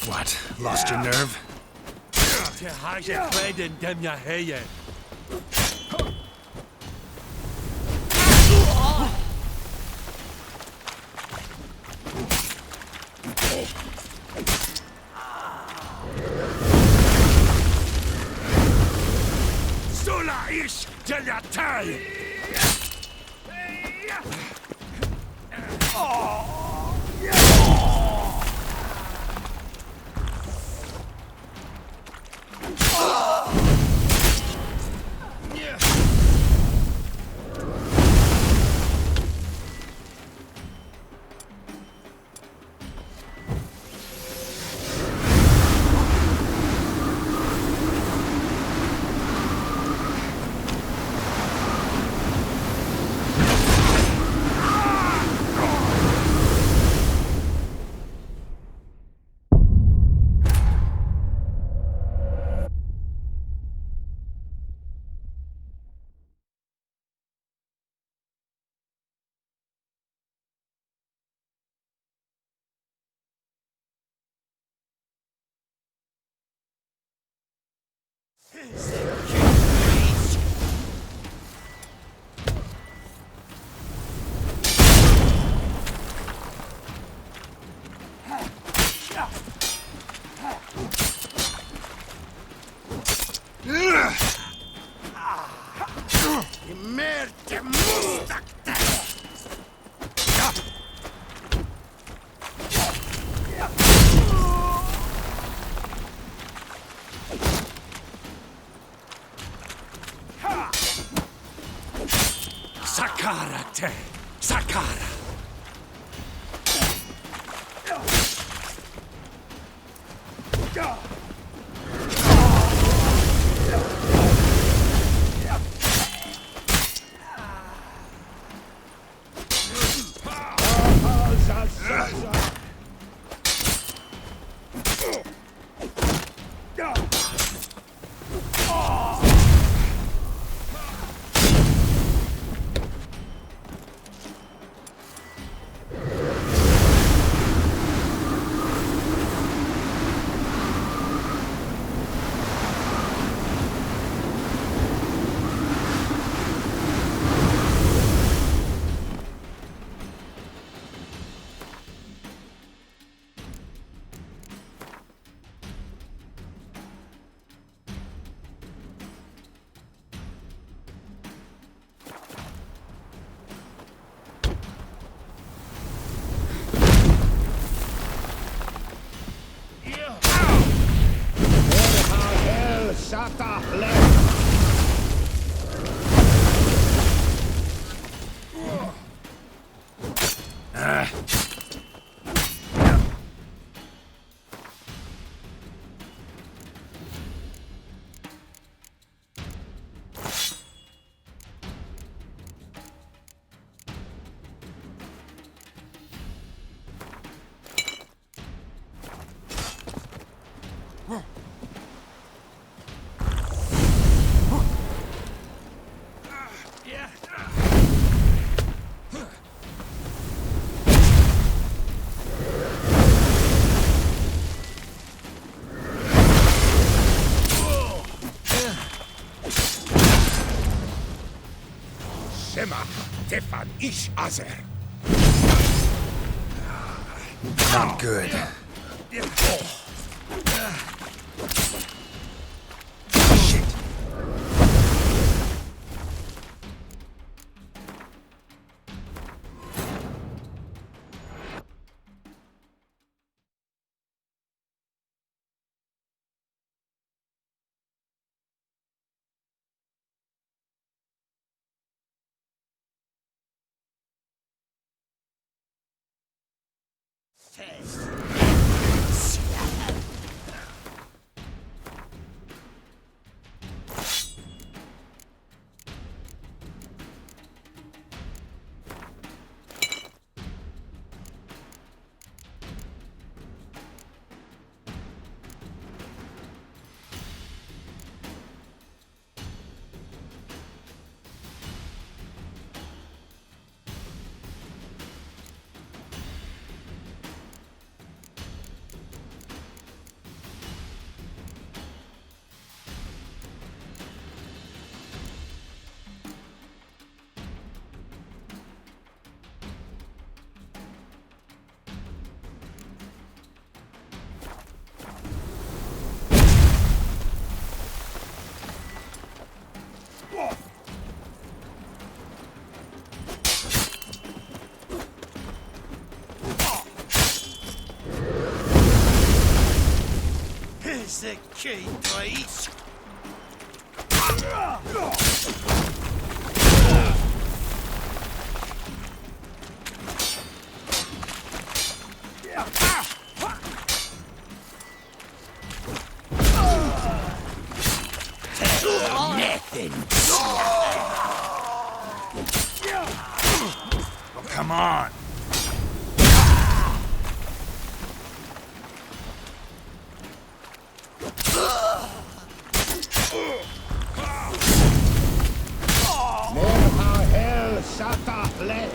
What? Lost your nerve? Te haja kledin dem ya heye. Sola ish delatai! Merda, mustak! Sakara te! Sakara! Shema, Tefan, Ish Azer. Not good. Here's the key, please. Nothing. Oh, come on. Hell, Sata, Le.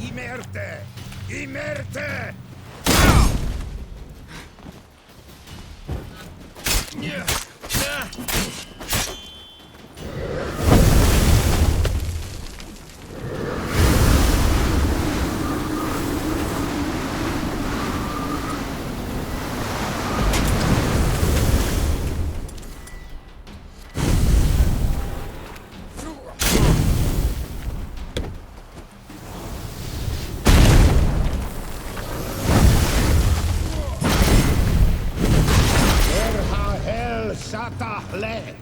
Imerte! Imerte! Sata, Le.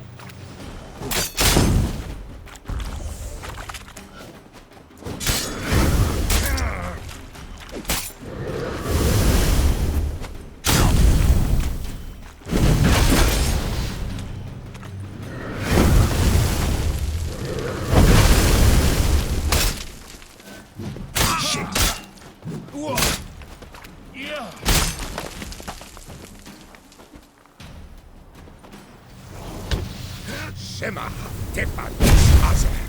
Shema, Tefan, Azer.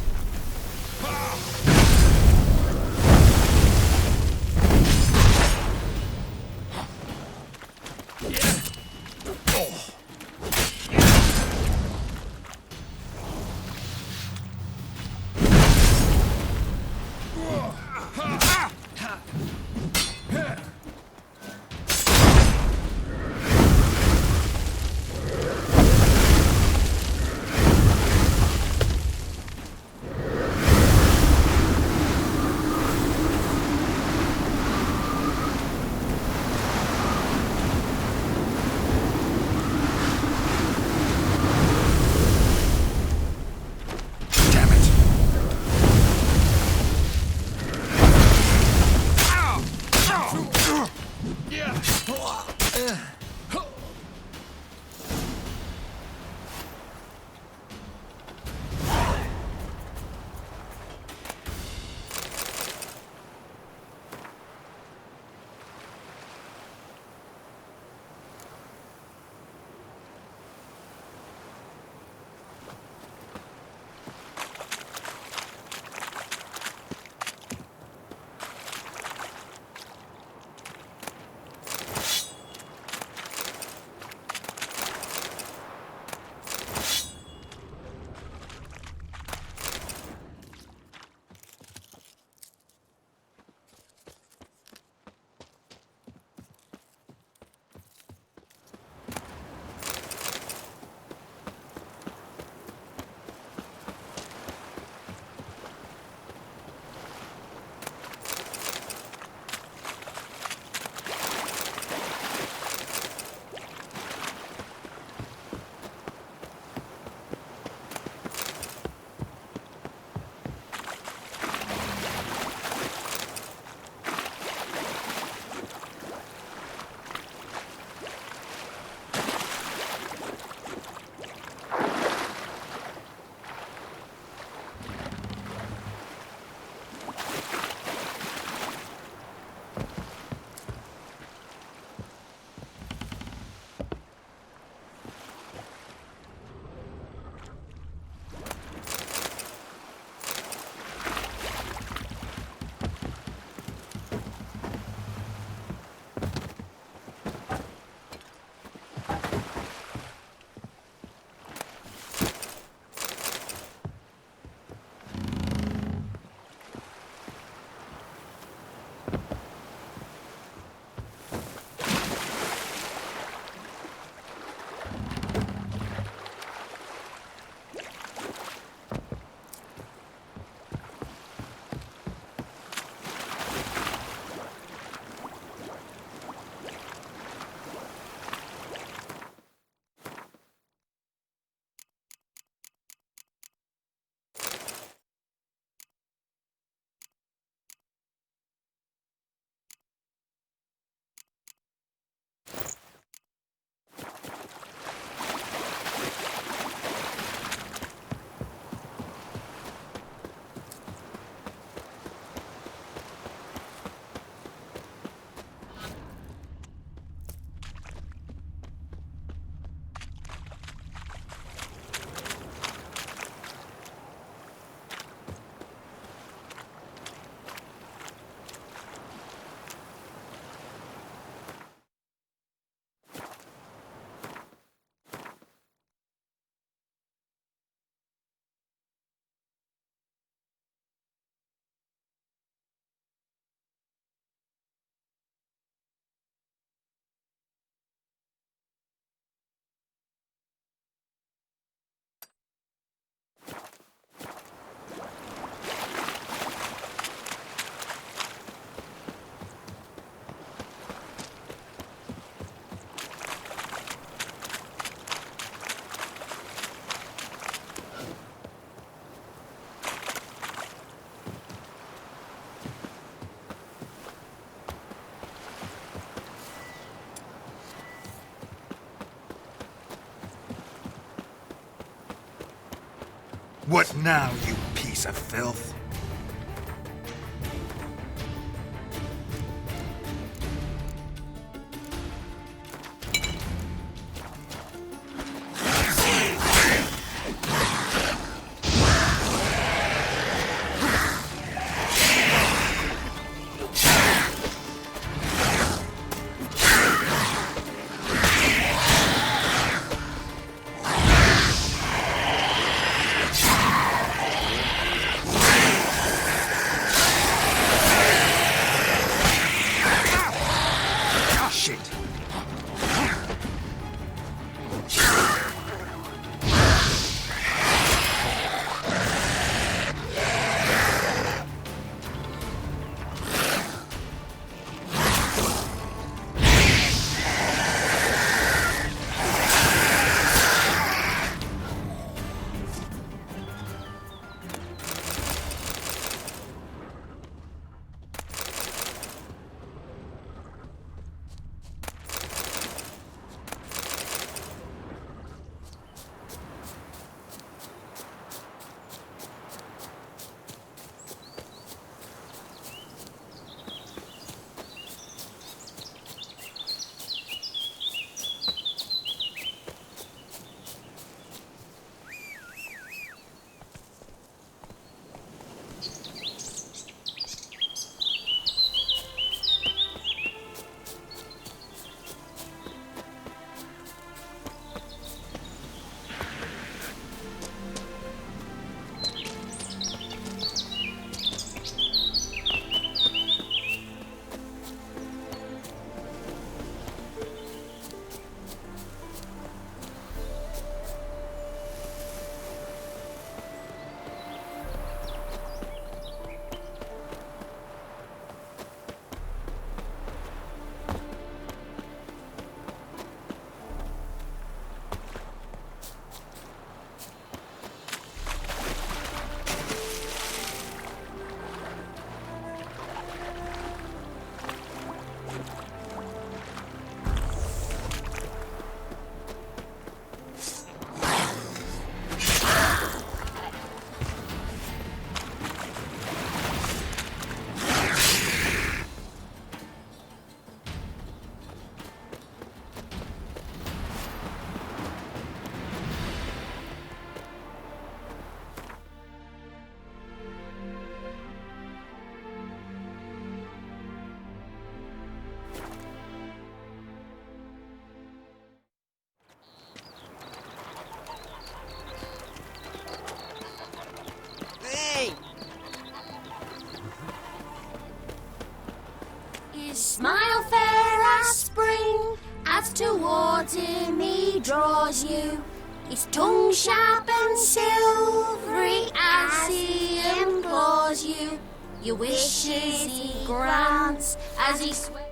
What now, you piece of filth? Smile fair as spring, as towards him he draws you. His tongue sharp and silvery as he implores you. Your wishes he grants as he swears.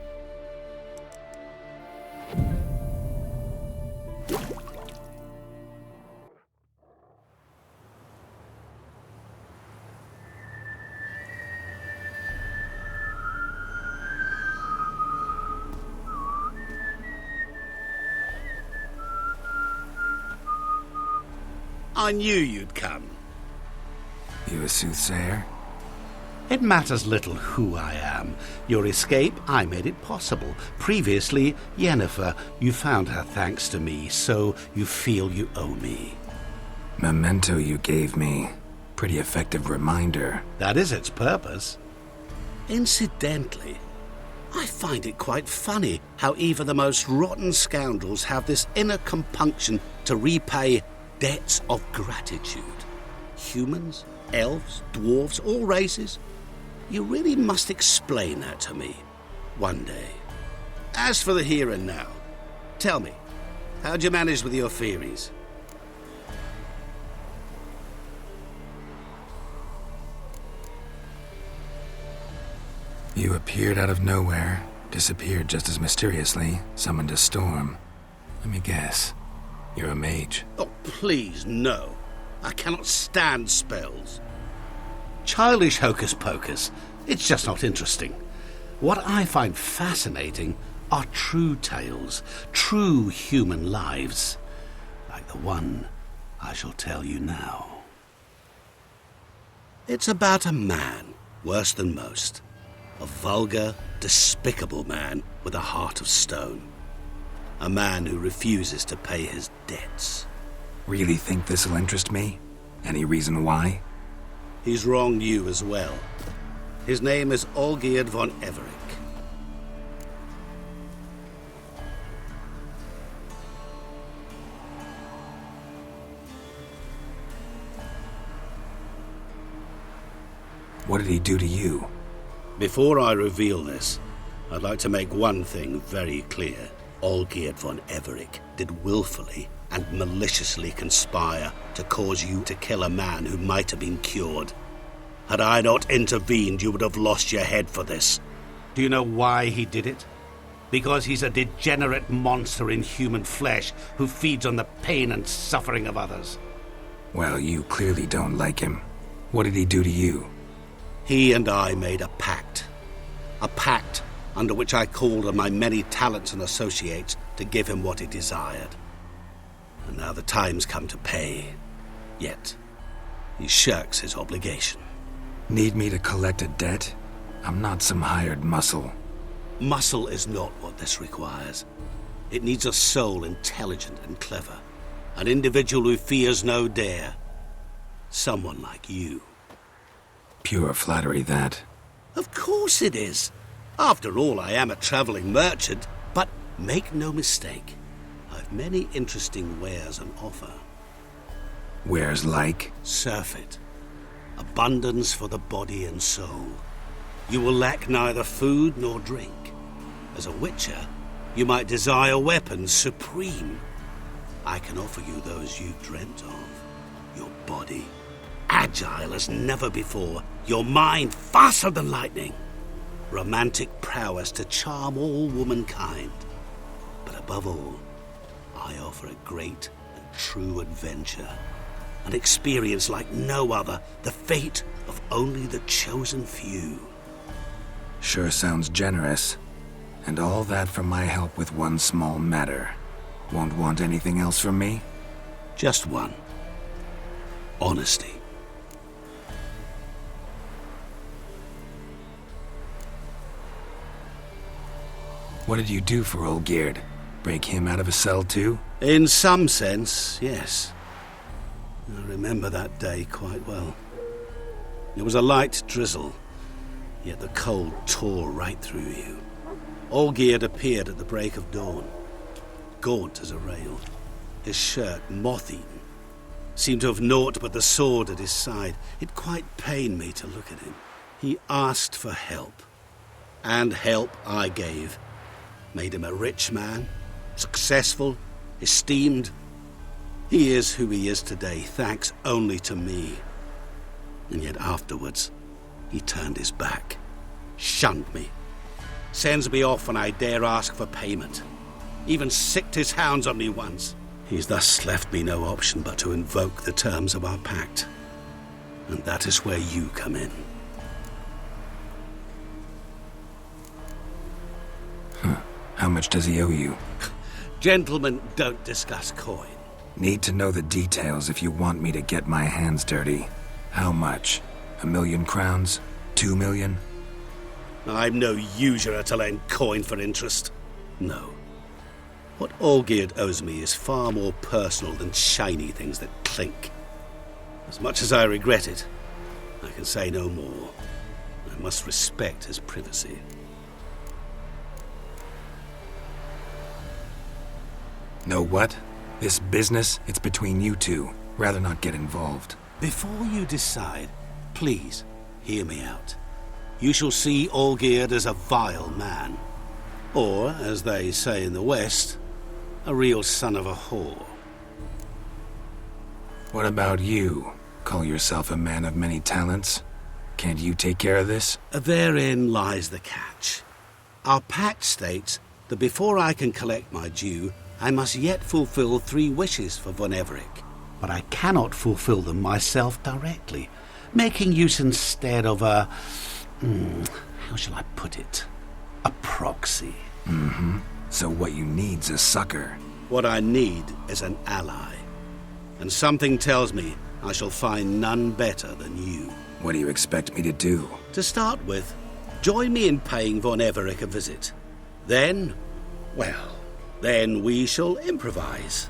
I knew you'd come. You a soothsayer? It matters little who I am. Your escape, I made it possible. Previously, Yennefer, you found her thanks to me, so you feel you owe me. Memento you gave me. Pretty effective reminder. That is its purpose. Incidentally, I find it quite funny how even the most rotten scoundrels have this inner compunction to repay debts of gratitude. Humans, elves, dwarves, all races. You really must explain that to me one day. As for the here and now, tell me, how'd you manage with your theories? You appeared out of nowhere, disappeared just as mysteriously, summoned a storm. Let me guess. You're a mage. Oh, please, no. I cannot stand spells. Childish hocus pocus. It's just not interesting. What I find fascinating are true tales, true human lives, like the one I shall tell you now. It's about a man, worse than most. A vulgar, despicable man with a heart of stone. A man who refuses to pay his debts. Really think this'll interest me? Any reason why? He's wronged you as well. His name is Olgierd von Everick. What did he do to you? Before I reveal this, I'd like to make one thing very clear. Olgierd von Everick did willfully and maliciously conspire to cause you to kill a man who might have been cured. Had I not intervened, you would have lost your head for this. Do you know why he did it? Because he's a degenerate monster in human flesh who feeds on the pain and suffering of others. Well, you clearly don't like him. What did he do to you? He and I made a pact. A pact under which I called on my many talents and associates to give him what he desired. And now the time's come to pay. Yet, he shirks his obligation. Need me to collect a debt? I'm not some hired muscle. Muscle is not what this requires. It needs a soul intelligent and clever. An individual who fears no dare. Someone like you. Pure flattery, that. Of course it is. After all, I am a traveling merchant. But make no mistake, I've many interesting wares on offer. Wares like? Surfeit. Abundance for the body and soul. You will lack neither food nor drink. As a witcher, you might desire weapons supreme. I can offer you those you've dreamt of. Your body, agile as never before. Your mind, faster than lightning. Romantic prowess to charm all womankind. But above all, I offer a great and true adventure. An experience like no other, the fate of only the chosen few. Sure sounds generous. And all that for my help with one small matter. Won't want anything else from me? Just one. Honesty. What did you do for Olgierd? Break him out of a cell too? In some sense, yes. I remember that day quite well. It was a light drizzle, yet the cold tore right through you. Olgierd appeared at the break of dawn, gaunt as a rail, his shirt moth-eaten, seemed to have naught but the sword at his side. It quite pained me to look at him. He asked for help, and help I gave. Made him a rich man, successful, esteemed. He is who he is today, thanks only to me. And yet afterwards, he turned his back, shunned me, sends me off when I dare ask for payment, even sicked his hounds on me once. He's thus left me no option but to invoke the terms of our pact. And that is where you come in. How much does he owe you? Gentlemen don't discuss coin. Need to know the details if you want me to get my hands dirty. How much? 1,000,000 crowns? 2 million? I'm no usurer to lend coin for interest. No. What Olgierd owes me is far more personal than shiny things that clink. As much as I regret it, I can say no more. I must respect his privacy. Know what? This business, it's between you two. Rather not get involved. Before you decide, please hear me out. You shall see Olgierd as a vile man. Or, as they say in the West, a real son of a whore. What about you? Call yourself a man of many talents? Can't you take care of this? Therein lies the catch. Our pact states that before I can collect my due, I must yet fulfill 3 wishes for von Everick. But I cannot fulfill them myself directly, making use instead of a... how shall I put it? A proxy. So what you need's a sucker. What I need is an ally. And something tells me I shall find none better than you. What do you expect me to do? To start with, join me in paying Von Everec a visit. Then, well, then we shall improvise.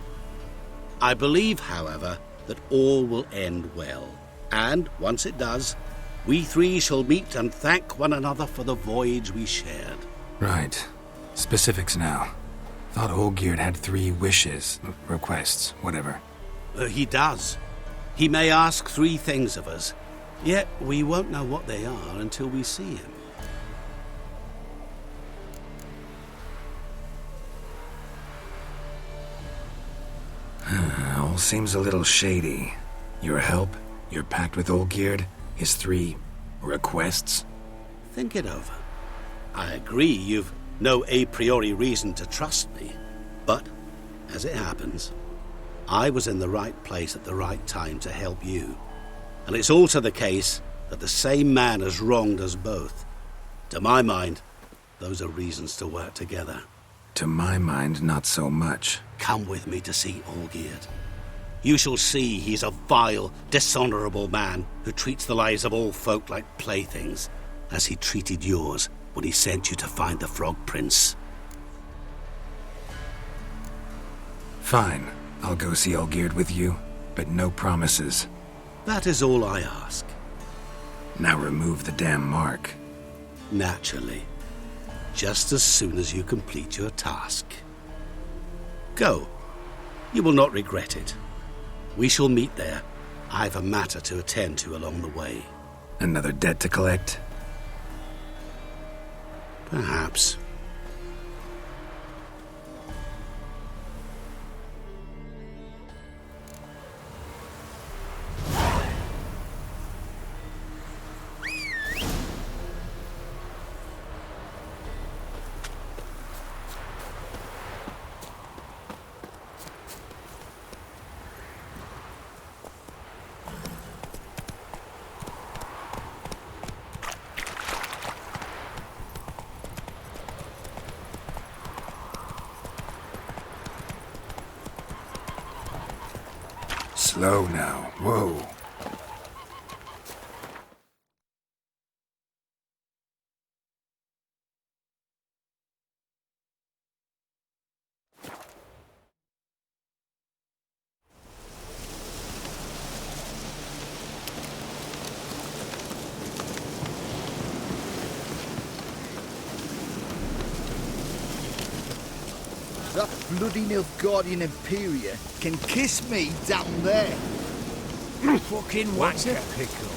I believe, however, that all will end well. And once it does, we three shall meet and thank one another for the voyage we shared. Right. Specifics now. Thought Olgierd had 3 wishes, requests, whatever. He does. He may ask 3 things of us, yet we won't know what they are until we see him. All seems a little shady. Your help, your pact with Olgierd, his 3 requests. Think it over. I agree you've no a priori reason to trust me, but, as it happens, I was in the right place at the right time to help you. And it's also the case that the same man has wronged us both. To my mind, those are reasons to work together. To my mind, not so much. Come with me to see Olgierd. You shall see he's a vile, dishonorable man who treats the lives of all folk like playthings, as he treated yours when he sent you to find the Frog Prince. Fine. I'll go see Olgierd with you, but no promises. That is all I ask. Now remove the damn mark. Naturally. Just as soon as you complete your task. Go. You will not regret it. We shall meet there. I have a matter to attend to along the way. Another debt to collect? Perhaps. Slow now. Whoa. That bloody Nilfgaardian Imperia can kiss me down there. Fucking wanker. Pickle.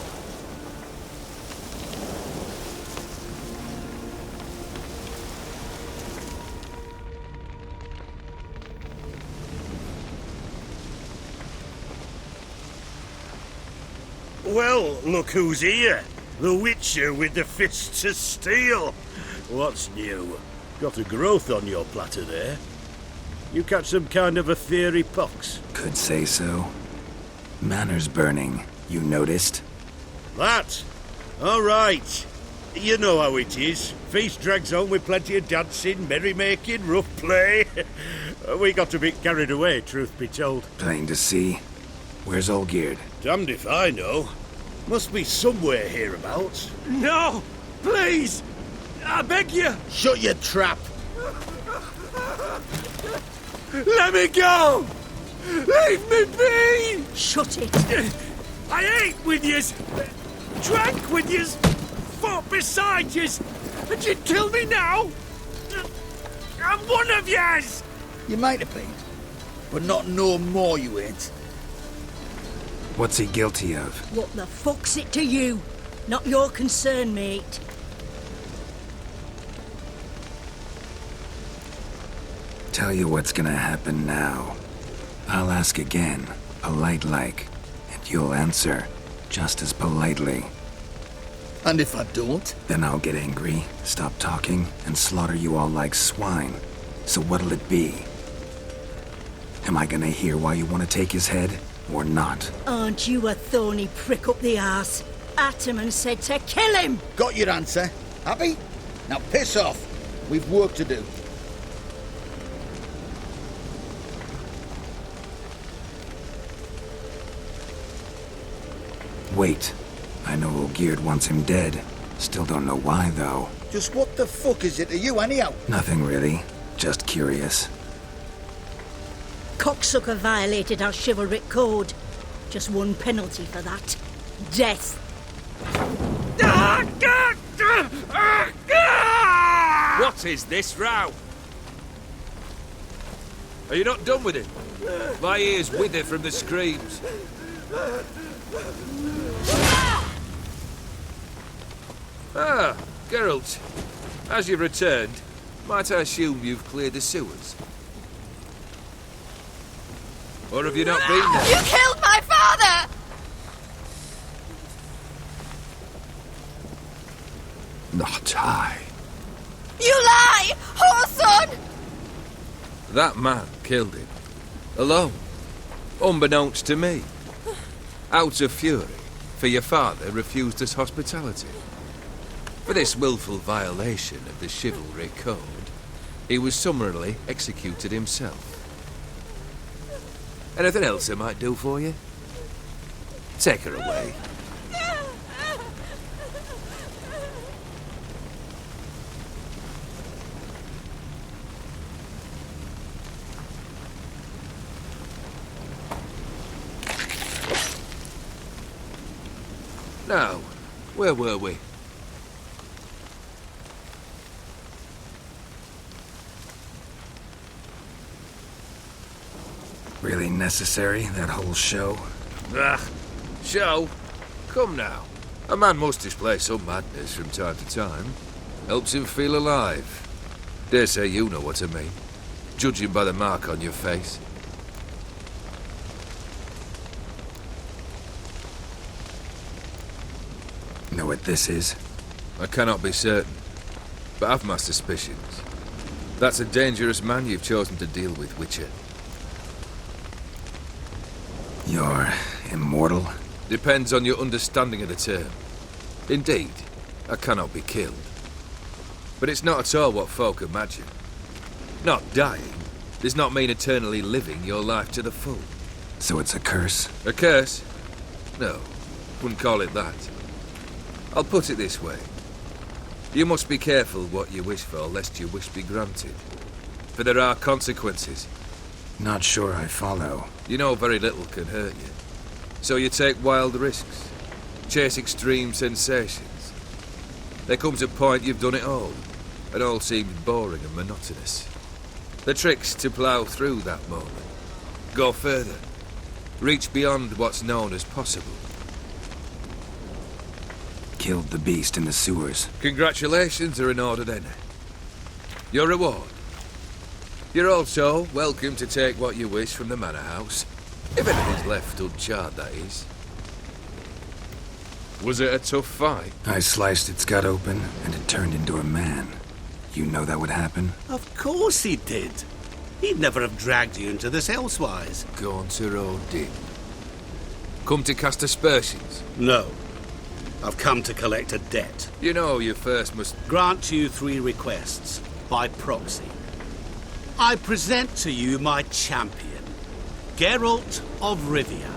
Well, look who's here. The Witcher with the fists of steel. What's new? Got a growth on your platter there. You catch some kind of a fiery pox? Could say so. Manor's burning. You noticed? That? All right. You know how it is. Feast drags on with plenty of dancing, merrymaking, rough play. We got a bit carried away, truth be told. Plain to see. Where's Olgierd? Damned if I know. Must be somewhere hereabouts. No! Please! I beg you! Shut your trap! Let me go! Leave me be! Shut it! I ate with yous, drank with yous, fought beside yous, and you'd kill me now? I'm one of yous! You might have been, but not no more you ain't. What's he guilty of? What the fuck's it to you? Not your concern, mate. Tell you what's gonna happen now. I'll ask again, polite-like, and you'll answer just as politely. And if I don't? Then I'll get angry, stop talking, and slaughter you all like swine. So what'll it be? Am I gonna hear why you want to take his head, or not? Aren't you a thorny prick up the arse? Ataman said to kill him! Got your answer. Happy? Now piss off. We've work to do. Wait. I know Olgierd wants him dead. Still don't know why, though. Just what the fuck is it to you, anyhow? Nothing really. Just curious. Cocksucker violated our chivalric code. Just one penalty for that. Death. What is this row? Are you not done with it? My ears wither from the screams. Ah, Geralt. As you've returned, might I assume you've cleared the sewers? Or have you not been there? You killed my father! Not I. You lie! Whoreson! That man killed him. Alone. Unbeknownst to me. Out of fury, for your father refused us hospitality. For this willful violation of the chivalry code, he was summarily executed himself. Anything else I might do for you? Take her away. Now, where were we? Really necessary, that whole show? Ah, show? Come now. A man must display some madness from time to time. Helps him feel alive. Dare say you know what I mean. Judging by the mark on your face. Know what this is? I cannot be certain, but I've my suspicions. That's a dangerous man you've chosen to deal with, Witcher. You're immortal? Depends on your understanding of the term. Indeed, I cannot be killed. But it's not at all what folk imagine. Not dying does not mean eternally living your life to the full. So it's a curse? A curse? No, wouldn't call it that. I'll put it this way. You must be careful what you wish for, lest your wish be granted. For there are consequences. Not sure I follow. You know very little can hurt you. So you take wild risks. Chase extreme sensations. There comes a point you've done it all, and all seems boring and monotonous. The trick's to plough through that moment. Go further. Reach beyond what's known as possible. Killed the beast in the sewers. Congratulations are in order then. Your reward. You're also welcome to take what you wish from the manor house. If anything's left uncharred, that is. Was it a tough fight? I sliced its gut open, and it turned into a man. You know that would happen? Of course he did. He'd never have dragged you into this elsewise. Gaunter Odin. Come to cast aspersions? No. I've come to collect a debt. You know you first must... Grant you 3 requests, by proxy. I present to you my champion, Geralt of Rivia.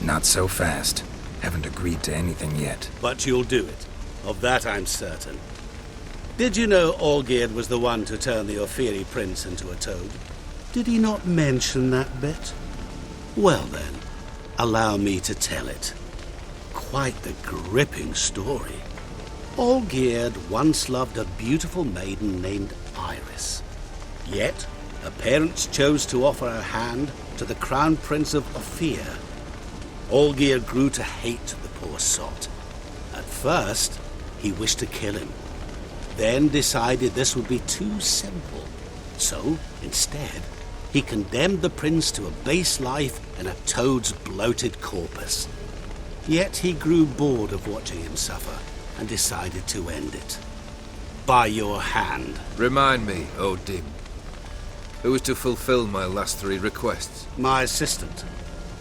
Not so fast. Haven't agreed to anything yet. But you'll do it. Of that I'm certain. Did you know Olgierd was the one to turn the Ofiri prince into a toad? Did he not mention that bit? Well then, allow me to tell it. Quite the gripping story. Olgierd once loved a beautiful maiden named Iris. Yet, her parents chose to offer her hand to the Crown Prince of Ophir. Olgierd grew to hate the poor sot. At first, he wished to kill him. Then decided this would be too simple. So, instead, he condemned the prince to a base life in a toad's bloated corpus. Yet he grew bored of watching him suffer and decided to end it. By your hand. Remind me, Odin. Who is to fulfill my last 3 requests? My assistant,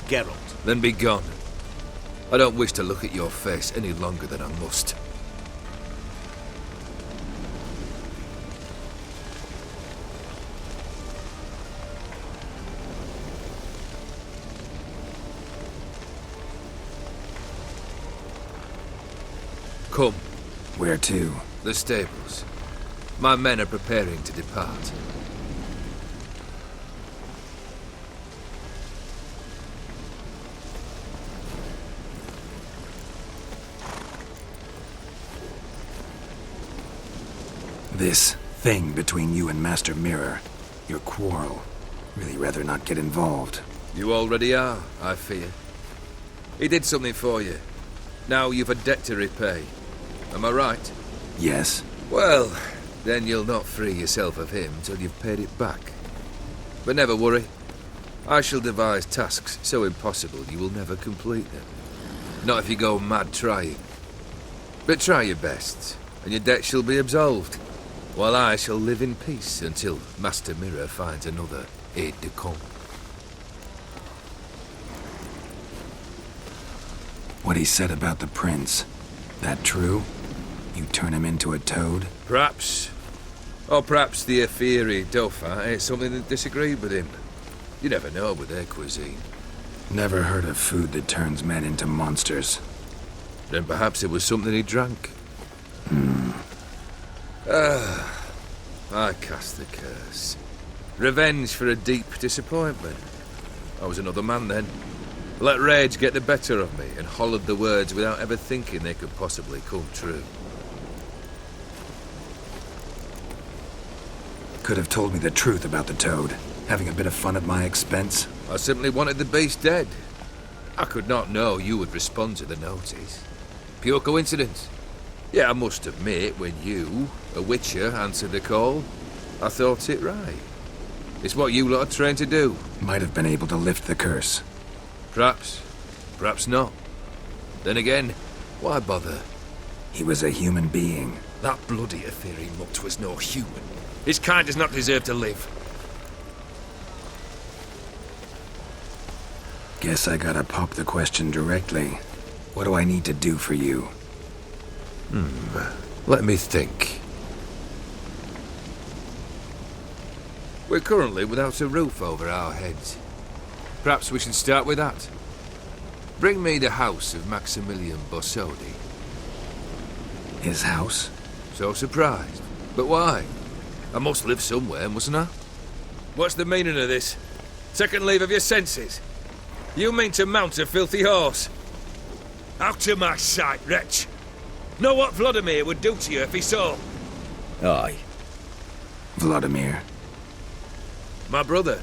Geralt. Then be gone. I don't wish to look at your face any longer than I must. Come. Where to? The stables. My men are preparing to depart. This thing between you and Master Mirror, your quarrel, really rather not get involved. You already are, I fear. He did something for you. Now you've a debt to repay. Am I right? Yes. Well, then you'll not free yourself of him till you've paid it back. But never worry. I shall devise tasks so impossible you will never complete them. Not if you go mad trying. But try your best, and your debt shall be absolved, while I shall live in peace until Master Mirror finds another aide-de-camp. What he said about the prince, that true? You turn him into a toad? Perhaps. Or perhaps the Efiri Dauphin ate something that disagreed with him. You never know with their cuisine. Never heard of food that turns men into monsters. Then perhaps it was something he drank. I cast the curse. Revenge for a deep disappointment. I was another man then. Let rage get the better of me and hollered the words without ever thinking they could possibly come true. Could have told me the truth about the toad, having a bit of fun at my expense. I simply wanted the beast dead. I could not know you would respond to the notice. Pure coincidence. Yeah, I must admit, when you, a witcher, answered the call, I thought it right. It's what you lot are trained to do. Might have been able to lift the curse. Perhaps. Perhaps not. Then again, why bother? He was a human being. That bloody Efiri mutt was no human. His kind does not deserve to live. Guess I gotta pop the question directly. What do I need to do for you? Let me think. We're currently without a roof over our heads. Perhaps we should start with that. Bring me the house of Maximilian Bossodi. His house? So surprised. But why? I must live somewhere, mustn't I? What's the meaning of this? Second leave of your senses? You mean to mount a filthy horse? Out of my sight, wretch! Know what Vladimir would do to you if he saw? Aye. Vladimir. My brother.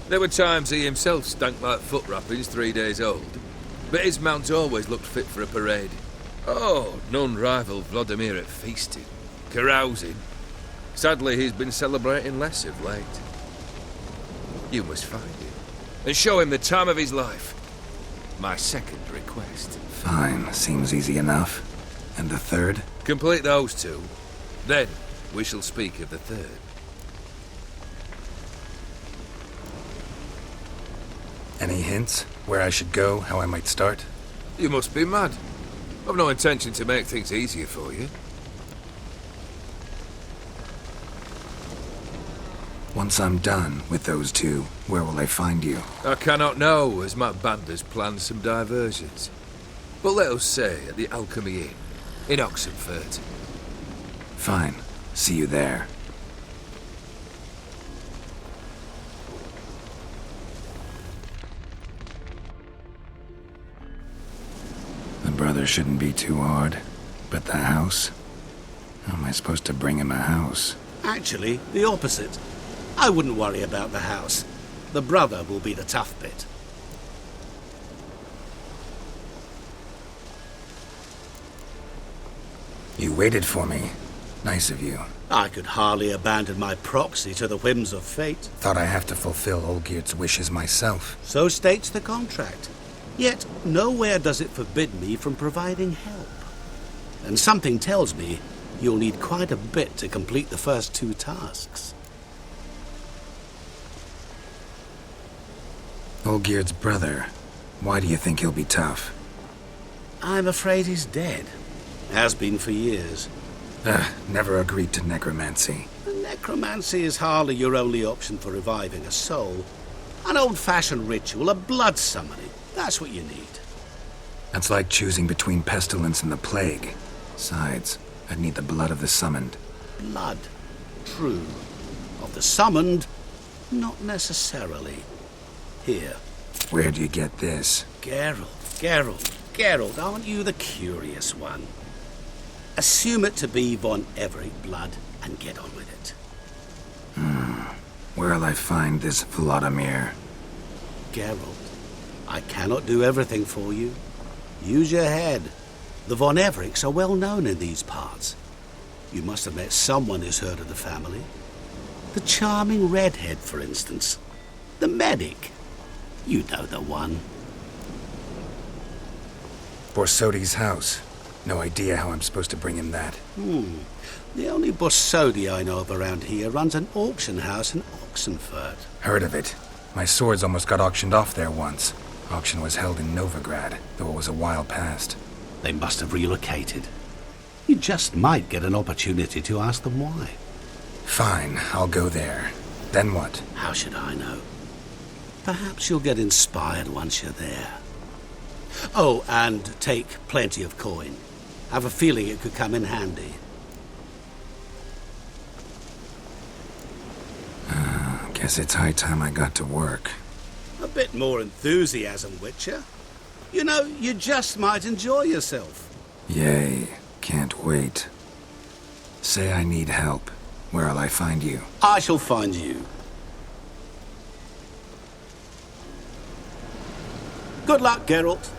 There were times he himself stank like foot wrappings 3 days old, but his mount always looked fit for a parade. Oh, none rival Vladimir at feasting, carousing. Sadly, he's been celebrating less of late. You must find him, and show him the time of his life. My second request. Fine, seems easy enough. And the third? Complete those two, then we shall speak of the third. Any hints? Where I should go, how I might start? You must be mad. I've no intention to make things easier for you. Once I'm done with those two, where will I find you? I cannot know, as my band has planned some diversions. But let us say at the Alchemy Inn, in Oxenfurt. Fine. See you there. The brother shouldn't be too hard. But the house? How am I supposed to bring him a house? Actually, the opposite. I wouldn't worry about the house. The brother will be the tough bit. You waited for me. Nice of you. I could hardly abandon my proxy to the whims of fate. Thought I have to fulfill Olgierd's wishes myself. So states the contract. Yet, nowhere does it forbid me from providing help. And something tells me you'll need quite a bit to complete the first two tasks. Olgierd's brother. Why do you think he'll be tough? I'm afraid he's dead. Has been for years. Never agreed to necromancy. Necromancy is hardly your only option for reviving a soul. An old-fashioned ritual, a blood summoning. That's what you need. That's like choosing between pestilence and the plague. Besides, I'd need the blood of the summoned. Blood. True. Of the summoned, not necessarily. Here. Where'd you get this? Geralt, aren't you the curious one? Assume it to be von Everett blood and get on with it. Where'll I find this Vladimir? Geralt, I cannot do everything for you. Use your head. The von Evericks are well known in these parts. You must have met someone who's heard of the family. The charming redhead, for instance. The medic. You know the one. Borsodi's house. No idea how I'm supposed to bring him that. The only Borsodi I know of around here runs an auction house in Oxenfurt. Heard of it. My swords almost got auctioned off there once. Auction was held in Novigrad, though it was a while past. They must have relocated. You just might get an opportunity to ask them why. Fine, I'll go there. Then what? How should I know? Perhaps you'll get inspired once you're there. Oh, and take plenty of coin. Have a feeling it could come in handy. Guess it's high time I got to work. A bit more enthusiasm, Witcher. You know, you just might enjoy yourself. Yay, can't wait. Say I need help. Where'll I find you? I shall find you. Good luck, Geralt.